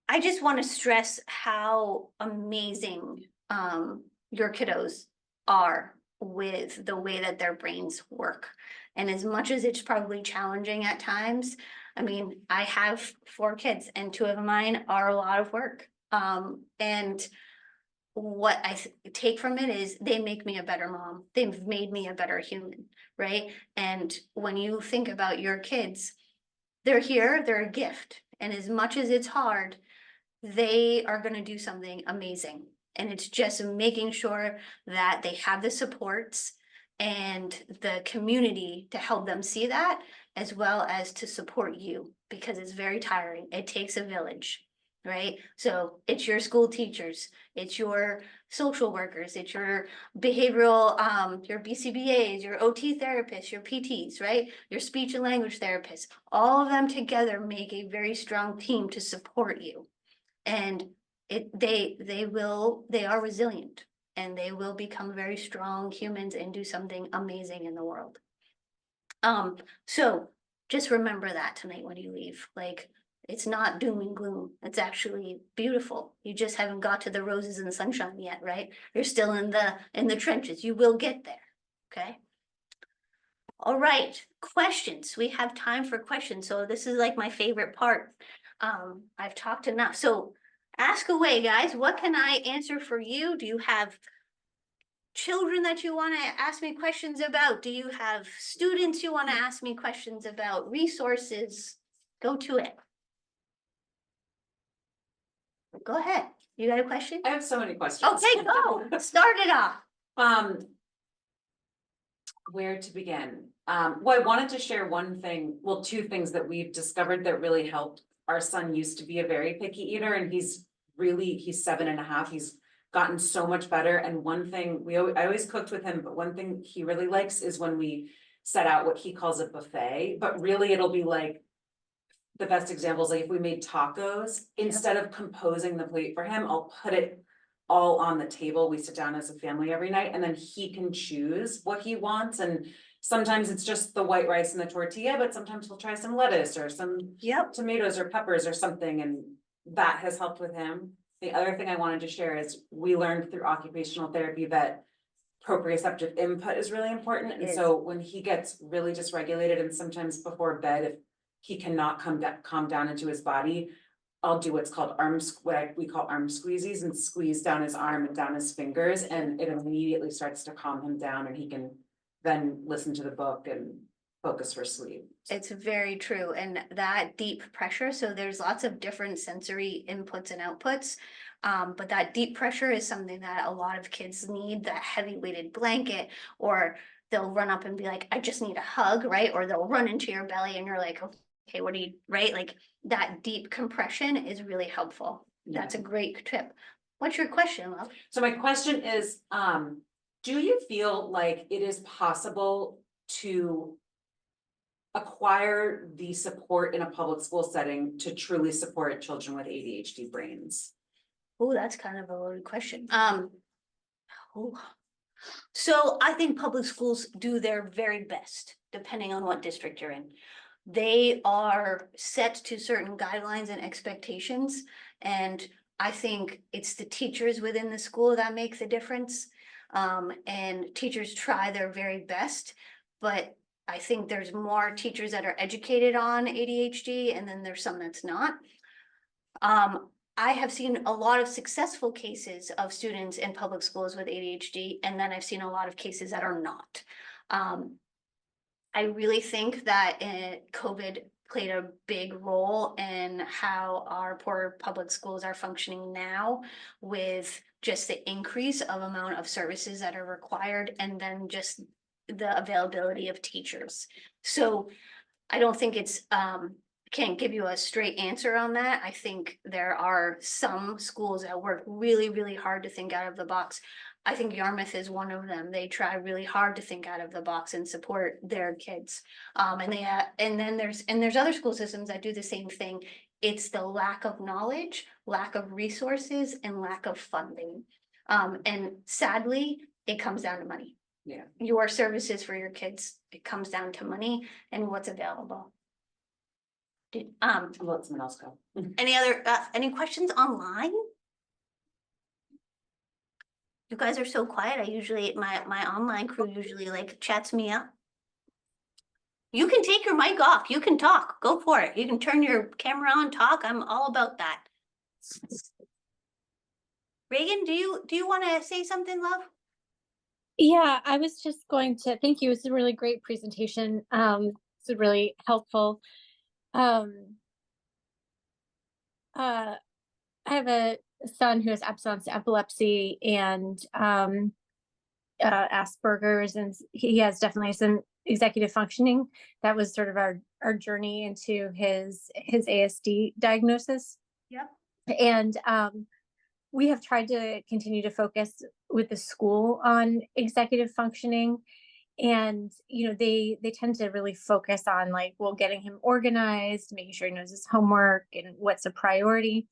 I just want to stress how amazing your kiddos are with the way that their brains work. And as much as it's probably challenging at times, I mean, I have 4 kids and 2 of mine are a lot of work. And what I take from it is they make me a better mom. They've made me a better human, right? And when you think about your kids, they're here, they're a gift. And as much as it's hard, they are gonna do something amazing. And it's just making sure that they have the supports and the community to help them see that, as well as to support you, because it's very tiring. It takes a village, right? So it's your school teachers, it's your social workers, it's your behavioral, your BCBAs, your OT therapists, your PTs, right? Your speech and language therapists, all of them together make a very strong team to support you. And they are resilient, and they will become very strong humans and do something amazing in the world. So just remember that tonight when you leave, like, it's not doom and gloom. It's actually beautiful. You just haven't got to the roses and sunshine yet, right? You're still in the trenches. You will get there. Okay. All right, questions. We have time for questions. So this is like my favorite part. I've talked enough. So ask away, guys. What can I answer for you? Do you have children that you want to ask me questions about? Do you have students you want to ask me questions about? Resources? Go to it. Go ahead. You got a question? I have so many questions. Okay, go. Start it off. Where to begin? Well, I wanted to share one thing, well, two things that we've discovered that really helped. Our son used to be a very picky eater, and he's 7.5. He's gotten so much better. And one thing I always cooked with him, but one thing he really likes is when we set out what he calls a buffet, but really it'll be like, the best examples, like if we made tacos, instead of composing the plate for him, I'll put it all on the table. We sit down as a family every night, and then he can choose what he wants. And sometimes it's just the white rice and the tortilla, but sometimes he'll try some lettuce or some tomatoes or peppers or something, and that has helped with him. The other thing I wanted to share is we learned through occupational therapy that proprioceptive input is really important. And so when he gets really dysregulated, and sometimes before bed, if he cannot calm down into his body, I'll do what's called we call arm squeezies, and squeeze down his arm and down his fingers, and it immediately starts to calm him down, and he can then listen to the book and focus for sleep. It's very true. And that deep pressure, so there's lots of different sensory inputs and outputs. But that deep pressure is something that a lot of kids need, that heavy weighted blanket, or they'll run up and be like, I just need a hug, right? Or they'll run into your belly and you're like, okay, what do you, right? Like that deep compression is really helpful. That's a great tip. What's your question, love? So my question is, do you feel like it is possible to acquire the support in a public school setting to truly support children with ADHD brains? Oh, that's kind of a loaded question. So I think public schools do their very best, depending on what district you're in. They are set to certain guidelines and expectations, and I think it's the teachers within the school that make the difference. And teachers try their very best, but I think there's more teachers that are educated on ADHD, and then there's some that's not. I have seen a lot of successful cases of students in public schools with ADHD, and then I've seen a lot of cases that are not. I really think that COVID played a big role in how our poor public schools are functioning now, with just the increase of amount of services that are required, and then just the availability of teachers. So I don't think it's, can't give you a straight answer on that. I think there are some schools that work really, really hard to think out of the box. I think Yarmouth is one of them. They try really hard to think out of the box and support their kids. And then there's other school systems that do the same thing. It's the lack of knowledge, lack of resources, and lack of funding. And sadly, it comes down to money. Yeah. Your services for your kids, it comes down to money and what's available. I'll let someone else go. Any questions online? You guys are so quiet. My online crew usually like chats me up. You can take your mic off. You can talk. Go for it. You can turn your camera on, talk. I'm all about that. Reagan, do you want to say something, love? Yeah, I was just going to thank you. It was a really great presentation. It's really helpful. I have a son who has absence epilepsy and Asperger's, and he has definitely some executive functioning. That was sort of our journey into his ASD diagnosis. Yep. And we have tried to continue to focus with the school on executive functioning. And they tend to really focus on, like, well, getting him organized, making sure he knows his homework and what's a priority.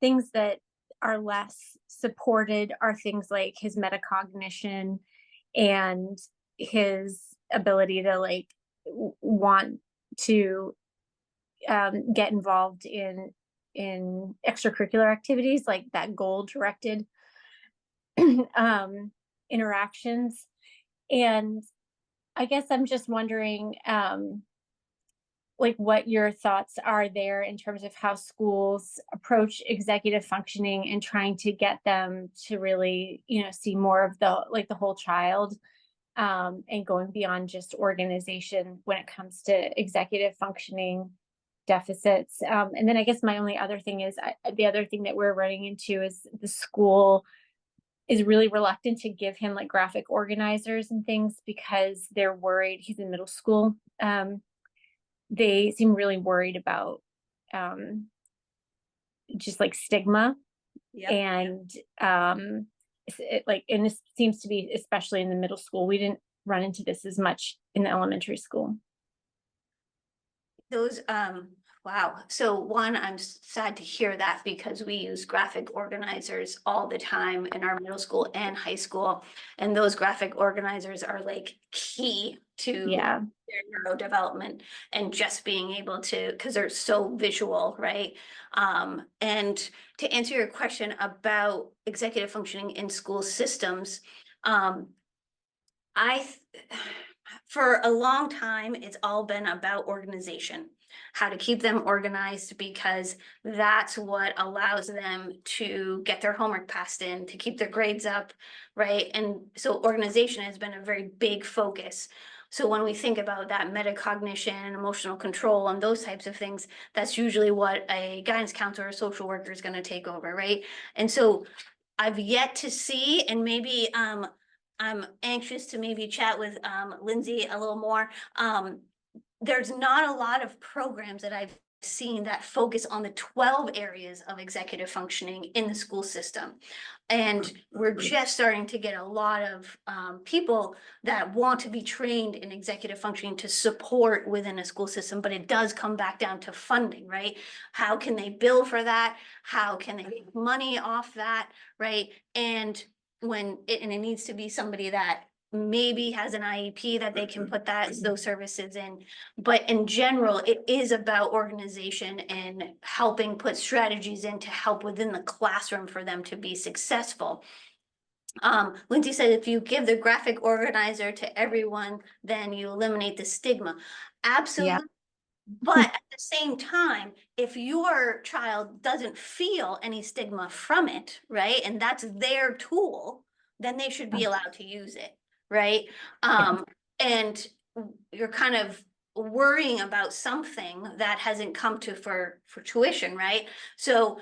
Things that are less supported are things like his metacognition and his ability to, like, want to get involved in extracurricular activities, like that goal directed interactions. And I guess I'm just wondering, like, what your thoughts are there in terms of how schools approach executive functioning and trying to get them to really, see more of the whole child, and going beyond just organization when it comes to executive functioning deficits. And then I guess my only other thing is, the other thing that we're running into is the school is really reluctant to give him, like, graphic organizers and things because they're worried. He's in middle school. They seem really worried about just, like, stigma. Yep. And and this seems to be especially in the middle school. We didn't run into this as much in the elementary school. Those, wow. So one, I'm sad to hear that because we use graphic organizers all the time in our middle school and high school. And those graphic organizers are, like, key to Yeah. their neurodevelopment and just being able to, because they're so visual, right? And to answer your question about executive functioning in school systems, for a long time, it's all been about organization, how to keep them organized, because that's what allows them to get their homework passed in, to keep their grades up, right? And so organization has been a very big focus. So when we think about that metacognition and emotional control and those types of things, that's usually what a guidance counselor or social worker is going to take over, right? And so I've yet to see, and maybe I'm anxious to maybe chat with Lindsay a little more. There's not a lot of programs that I've seen that focus on the 12 areas of executive functioning in the school system. And we're just starting to get a lot of people that want to be trained in executive functioning to support within a school system, but it does come back down to funding, right? How can they bill for that? How can they make money off that, right? And it needs to be somebody that maybe has an IEP that they can put those services in. But in general, it is about organization and helping put strategies in to help within the classroom for them to be successful. Lindsay said, if you give the graphic organizer to everyone, then you eliminate the stigma. Absolutely. Yeah. But at the same time, if your child doesn't feel any stigma from it, right, and that's their tool, then they should be allowed to use it, right? And you're kind of worrying about something that hasn't come to for tuition, right? So,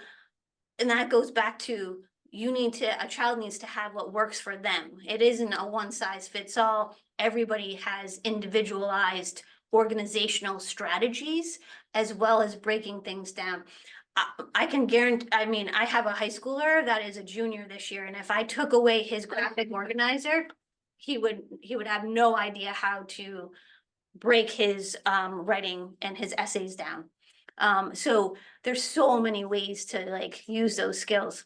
and that goes back to, a child needs to have what works for them. It isn't a one size fits all. Everybody has individualized organizational strategies as well as breaking things down. I can guarantee, I mean, I have a high schooler that is a junior this year, and if I took away his graphic organizer, he would have no idea how to break his writing and his essays down. So there's so many ways to, like, use those skills.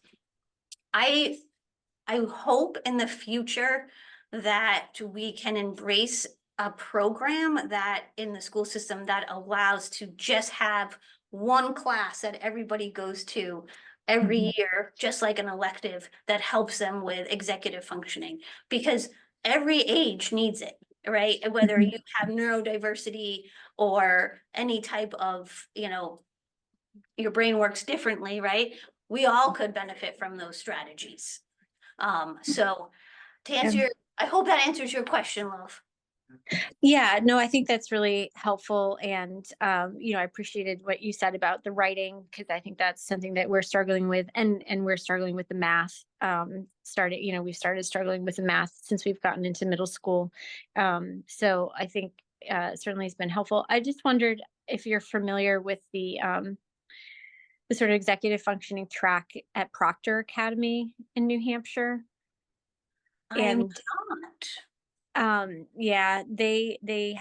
I hope in the future that we can embrace a program that in the school system that allows to just have one class that everybody goes to every year, just like an elective, that helps them with executive functioning, because every age needs it, right? Whether you have neurodiversity or any type of, your brain works differently, right? We all could benefit from those strategies. So to answer I hope that answers your question, love. Yeah, no, I think that's really helpful. And, I appreciated what you said about the writing, because I think that's something that we're struggling with, and we're struggling with the math. We've started struggling with the math since we've gotten into middle school. So I think, certainly it's been helpful. I just wondered if you're familiar with the sort of executive functioning track at Proctor Academy in New Hampshire. I am And not. yeah, they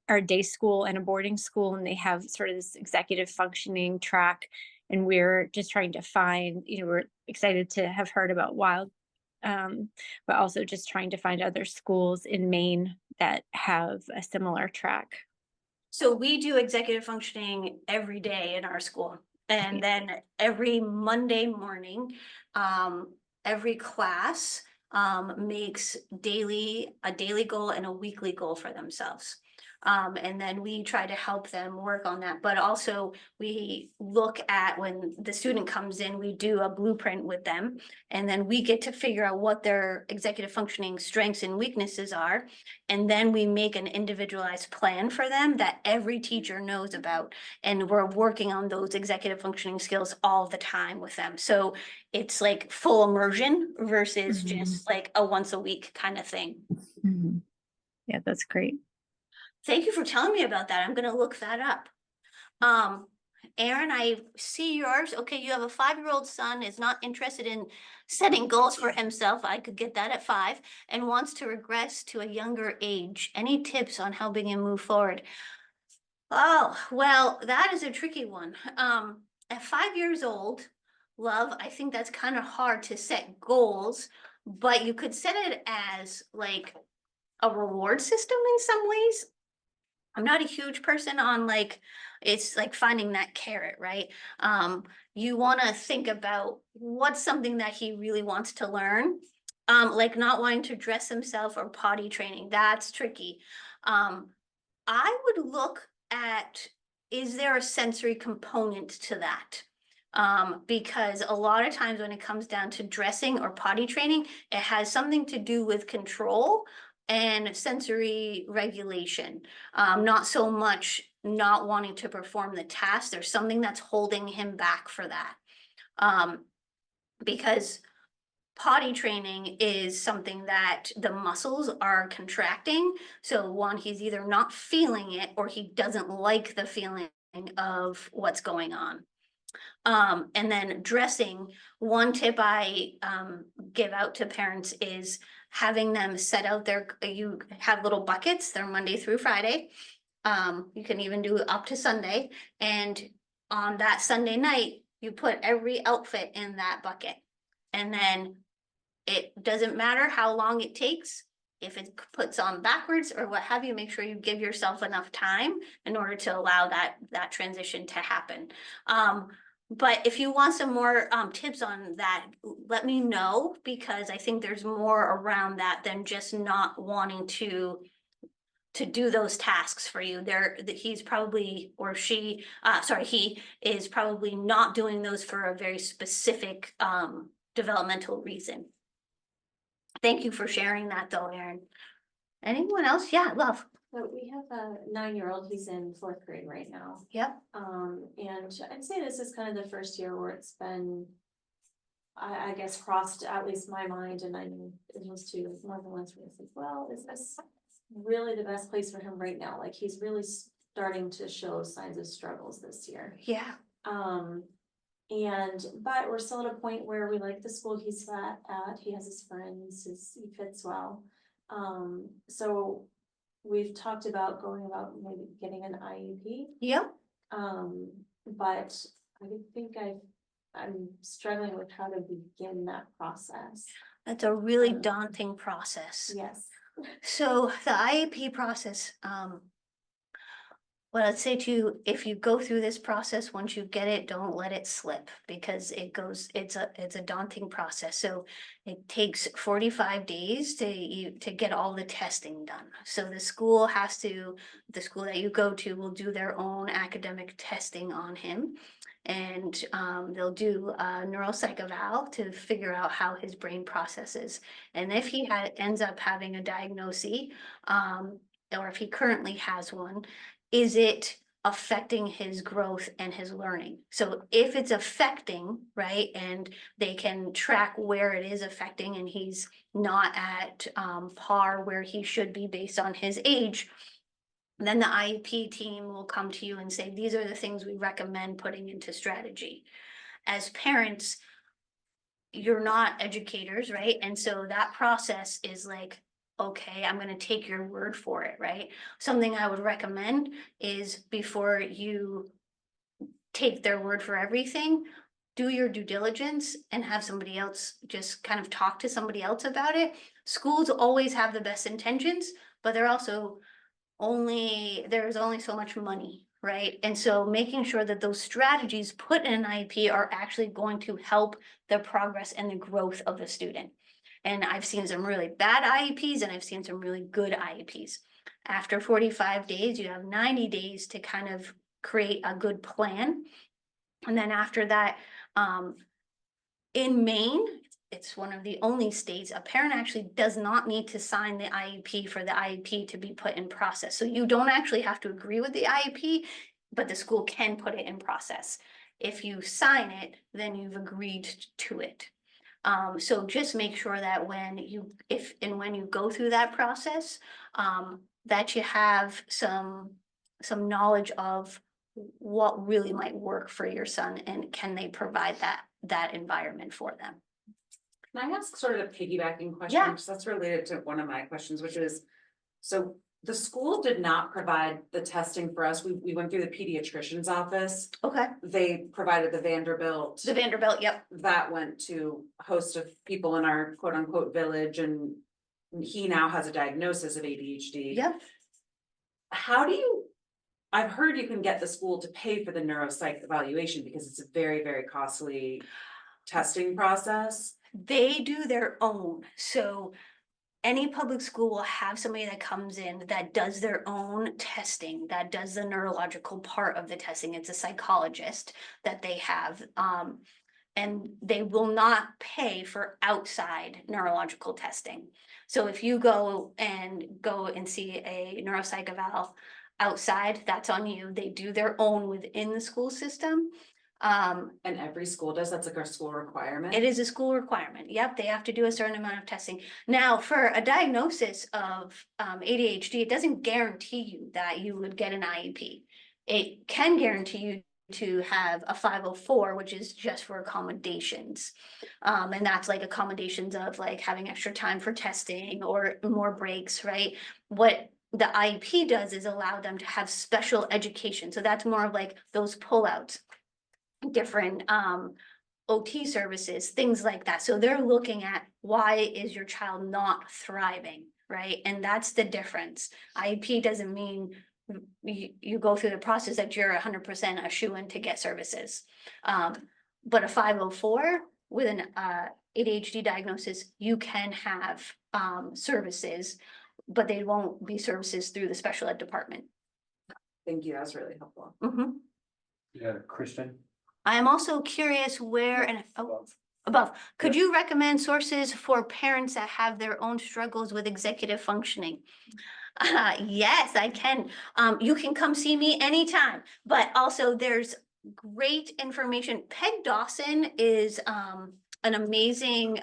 are a day school and a boarding school, and they have sort of this executive functioning track. And we're just trying to find, we're excited to have heard about WHILDE, but also just trying to find other schools in Maine that have a similar track. So we do executive functioning every day in our school. And then every Monday morning, every class makes a daily goal and a weekly goal for themselves. And then we try to help them work on that. But also we look at, when the student comes in, we do a blueprint with them. And then we get to figure out what their executive functioning strengths and weaknesses are. And then we make an individualized plan for them that every teacher knows about. And we're working on those executive functioning skills all the time with them. So it's like full immersion versus just like a once a week kind of thing. Mhm. Yeah, that's great. Thank you for telling me about that. I'm gonna look that up. Aaron, I see yours. Okay, you have a 5-year-old son, is not interested in setting goals for himself. I could get that at 5, and wants to regress to a younger age. Any tips on helping him move forward? Oh, well, that is a tricky one. At 5 years old, love, I think that's kind of hard to set goals, but you could set it as like a reward system in some ways. I'm not a huge person on like, it's like finding that carrot, right? You want to think about what's something that he really wants to learn. Like not wanting to dress himself or potty training. That's tricky. I would look at, is there a sensory component to that? Because a lot of times when it comes down to dressing or potty training, it has something to do with control and sensory regulation. Not so much not wanting to perform the task. There's something that's holding him back for that. Because potty training is something that the muscles are contracting. So one, he's either not feeling it or he doesn't like the feeling of what's going on. And then dressing, one tip I give out to parents is having them set out you have little buckets, they're Monday through Friday. You can even do up to Sunday. And on that Sunday night, you put every outfit in that bucket. And then it doesn't matter how long it takes. If it puts on backwards or what have you, make sure you give yourself enough time in order to allow that transition to happen. But if you want some more tips on that, let me know, because I think there's more around that than just not wanting to do those tasks for you. He's probably, or she, he is probably not doing those for a very specific developmental reason. Thank you for sharing that though, Erin. Anyone else? Yeah, love. So we have a 9-year-old, he's in 4th grade right now. Yep. And I'd say this is kind of the first year where it's been, I guess, crossed at least my mind, and I know it was too more than once where I said, well, is this really the best place for him right now? Like, he's really starting to show signs of struggles this year. Yeah. But we're still at a point where we like the school he's at, he has his friends, he fits well. So we've talked about going about maybe getting an IEP. Yep. But I think I'm struggling with how to begin that process. That's a really daunting process. Yes. So the IEP process, what I'd say to you, if you go through this process, once you get it, don't let it slip, because it's a daunting process. So it takes 45 days to get all the testing done. So the school that you go to will do their own academic testing on him. And they'll do a neuropsych eval to figure out how his brain processes. And if he ends up having a diagnosis, or if he currently has one, is it affecting his growth and his learning? So if it's affecting, right, and they can track where it is affecting and he's not at par where he should be based on his age, then the IEP team will come to you and say, these are the things we recommend putting into strategy. As parents, you're not educators, right? And so that process is like, okay, I'm gonna take your word for it, right? Something I would recommend is before you take their word for everything, do your due diligence and have somebody else just kind of talk to somebody else about it. Schools always have the best intentions, but they're also there's only so much money, right? And so making sure that those strategies put in an IEP are actually going to help the progress and the growth of the student. And I've seen some really bad IEPs and I've seen some really good IEPs. After 45 days, you have 90 days to kind of create a good plan. And then after that, in Maine, it's one of the only states, a parent actually does not need to sign the IEP for the IEP to be put in process. So you don't actually have to agree with the IEP, but the school can put it in process. If you sign it, then you've agreed to it. So just make sure that when you go through that process, that you have some knowledge of what really might work for your son and can they provide that environment for them. Can I ask sort of a piggybacking question? Yeah. Because that's related to one of my questions, which is, so the school did not provide the testing for us. We went through the pediatrician's office. Okay, They provided the Vanderbilt. the Vanderbilt, yep. That went to a host of people in our quote unquote village, and he now has a diagnosis of ADHD. Yep. I've heard you can get the school to pay for the neuropsych evaluation because it's a very, very costly testing process. They do their own. So any public school will have somebody that comes in that does their own testing, that does the neurological part of the testing. It's a psychologist that they have. And they will not pay for outside neurological testing. So if you go and see a neuropsych eval outside, that's on you. They do their own within the school system. And every school does, that's like our school requirement. It is a school requirement. Yep, they have to do a certain amount of testing. Now, for a diagnosis of ADHD, it doesn't guarantee you that you would get an IEP. It can guarantee you to have a 504, which is just for accommodations. And that's like accommodations of like having extra time for testing or more breaks, right? What the IEP does is allow them to have special education. So that's more of like those pullouts, different OT services, things like that. So they're looking at why is your child not thriving, right? And that's the difference. IEP doesn't mean you go through the process that you're 100% a shoo-in to get services. But a 504 with an ADHD diagnosis, you can have services, but they won't be services through the special ed department. Thank you, that was really helpful. Mm-hmm. Yeah, Kristen? I am also curious where and above. Could you recommend sources for parents that have their own struggles with executive functioning? Yes, I can. You can come see me anytime, but also there's great information. Peg Dawson is an amazing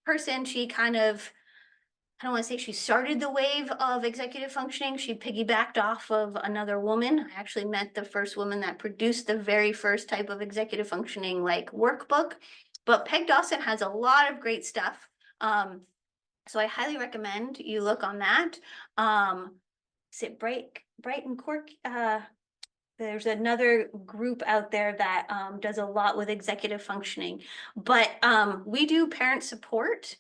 person. She kind of, I don't want to say she started the wave of executive functioning. She piggybacked off of another woman. I actually met the first woman that produced the very first type of executive functioning like workbook. But Peg Dawson has a lot of great stuff. So I highly recommend you look on that. Is it Brighton Cork? There's another group out there that does a lot with executive functioning. But we do parent support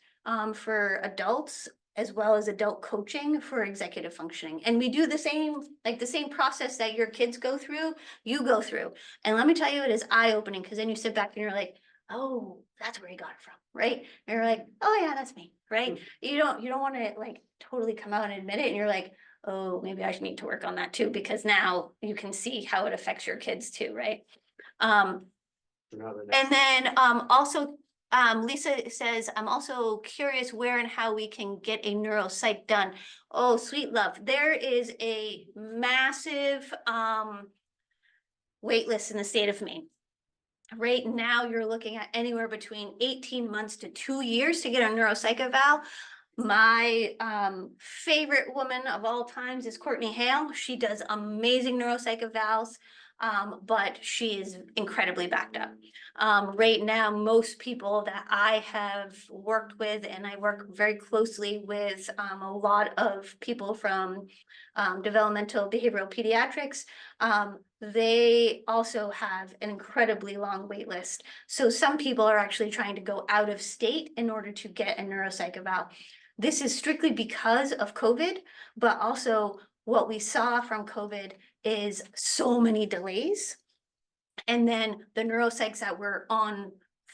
for adults as well as adult coaching for executive functioning. And we do the same process that your kids go through, you go through. And let me tell you, it is eye-opening because then you sit back and you're like, oh, that's where he got it from, right? And you're like, oh yeah, that's me, right? You don't want to like totally come out and admit it. And you're like, oh, maybe I should need to work on that too, because now you can see how it affects your kids too, right? And then also Lisa says, I'm also curious where and how we can get a neuropsych done. Oh, sweet love, there is a massive, wait list in the state of Maine. Right now, you're looking at anywhere between 18 months to 2 years to get a neuropsych eval. My favorite woman of all times is Courtney Hale. She does amazing neuropsych evals, but she is incredibly backed up. Right now, most people that I have worked with, and I work very closely with a lot of people from developmental behavioral pediatrics, they also have an incredibly long wait list. So some people are actually trying to go out of state in order to get a neuropsych eval. This is strictly because of COVID, but also what we saw from COVID is so many delays. And then the neuropsychs that were on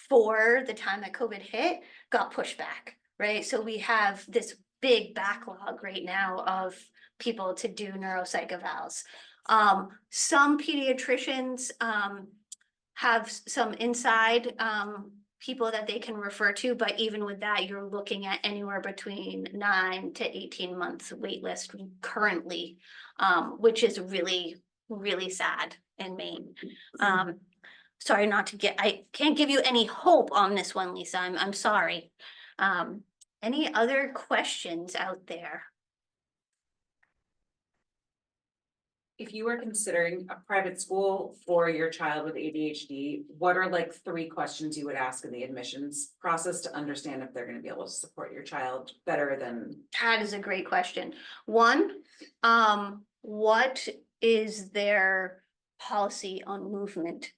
for the time that COVID hit got pushed back, right? So we have this big backlog right now of people to do neuropsych evals. Some pediatricians have some inside people that they can refer to, but even with that, you're looking at anywhere between 9 to 18 months wait list currently, which is really, really sad in Maine. Sorry not to get, I can't give you any hope on this one, Lisa, I'm sorry. Any other questions out there? If you were considering a private school for your child with ADHD, what are like 3 questions you would ask in the admissions process to understand if they're gonna be able to support your child better than? That is a great question. One, what is their policy on movement?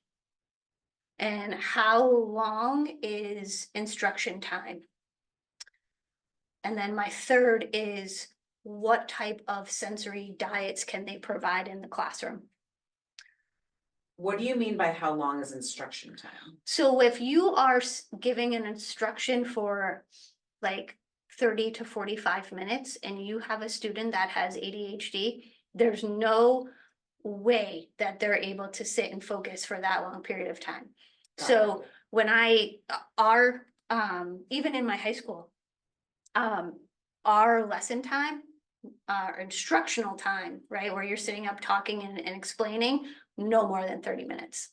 And how long is instruction time? And then my third is, what type of sensory diets can they provide in the classroom? What do you mean by how long is instruction time? So if you are giving an instruction for like 30 to 45 minutes and you have a student that has ADHD, there's no way that they're able to sit and focus for that long period of time. Got So when even in my high school, our lesson time, our instructional time, right, where you're sitting up talking and explaining, no more than 30 minutes.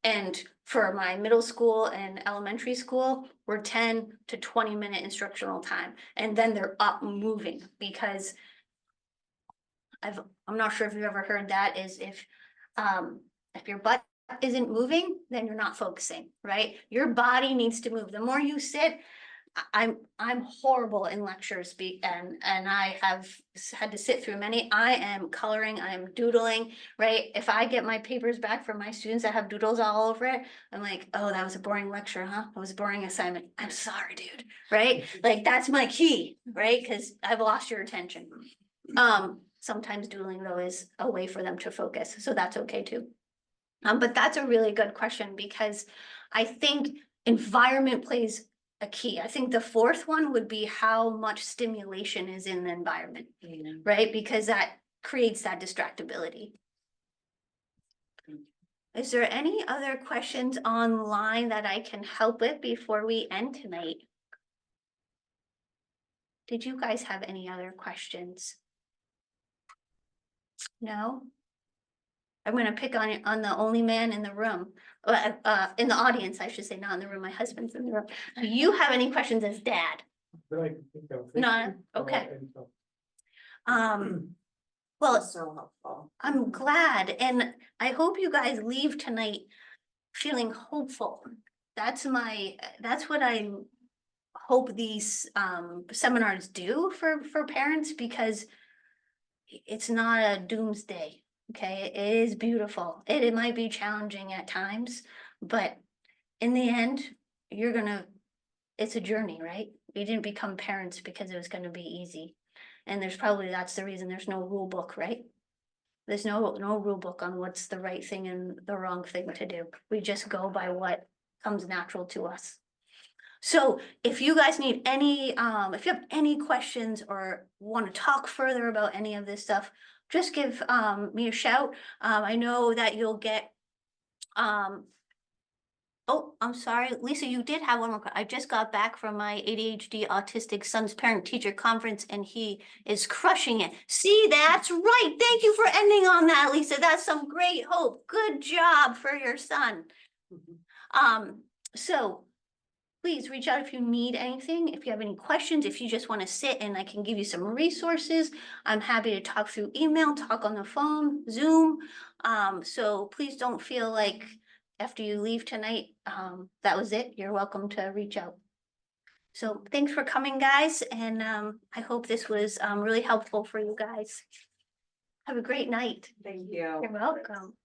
And for my middle school and elementary school, we're 10 to 20 minute instructional time. And then they're up moving, because I'm not sure if you've ever heard that, is if your butt isn't moving, then you're not focusing, right? Your body needs to move. The more you sit, I'm horrible in lectures, and I have had to sit through many. I am coloring, I am doodling, right? If I get my papers back from my students that have doodles all over it, I'm like, oh, that was a boring lecture, huh? That was a boring assignment. I'm sorry, dude, right? Like, that's my key, right? Because I've lost your attention. Sometimes doodling though is a way for them to focus, so that's okay too. But that's a really good question, because I think environment plays a key. I think the fourth one would be how much stimulation is in the environment, right? Because that creates that distractibility. Is there any other questions online that I can help with before we end tonight? Did you guys have any other questions? No? I'm gonna pick on the only man in the room, in the audience, I should say, not in the room. My husband's in the room. Do you have any questions as dad? No, okay. Well, That's so helpful. I'm glad, and I hope you guys leave tonight feeling hopeful. That's what I hope these seminars do for parents, because it's not a doomsday. Okay, it is beautiful. It might be challenging at times, but in the end, it's a journey, right? We didn't become parents because it was gonna be easy. And that's the reason there's no rule book, right? There's no rule book on what's the right thing and the wrong thing to do. We just go by what comes natural to us. So if you guys need any, if you have any questions or want to talk further about any of this stuff, just give me a shout. I know that you'll get a Oh, I'm sorry, Lisa, you did have one more. I just got back from my ADHD autistic son's parent teacher conference and he is crushing it. See, that's right. Thank you for ending on that, Lisa. That's some great hope. Good job for your son. So please reach out if you need anything, if you have any questions, if you just want to sit and I can give you some resources. I'm happy to talk through email, talk on the phone, Zoom. So please don't feel like after you leave tonight, that was it. You're welcome to reach out. So thanks for coming, guys, and I hope this was really helpful for you guys. Have a great night. Thank you. You're welcome.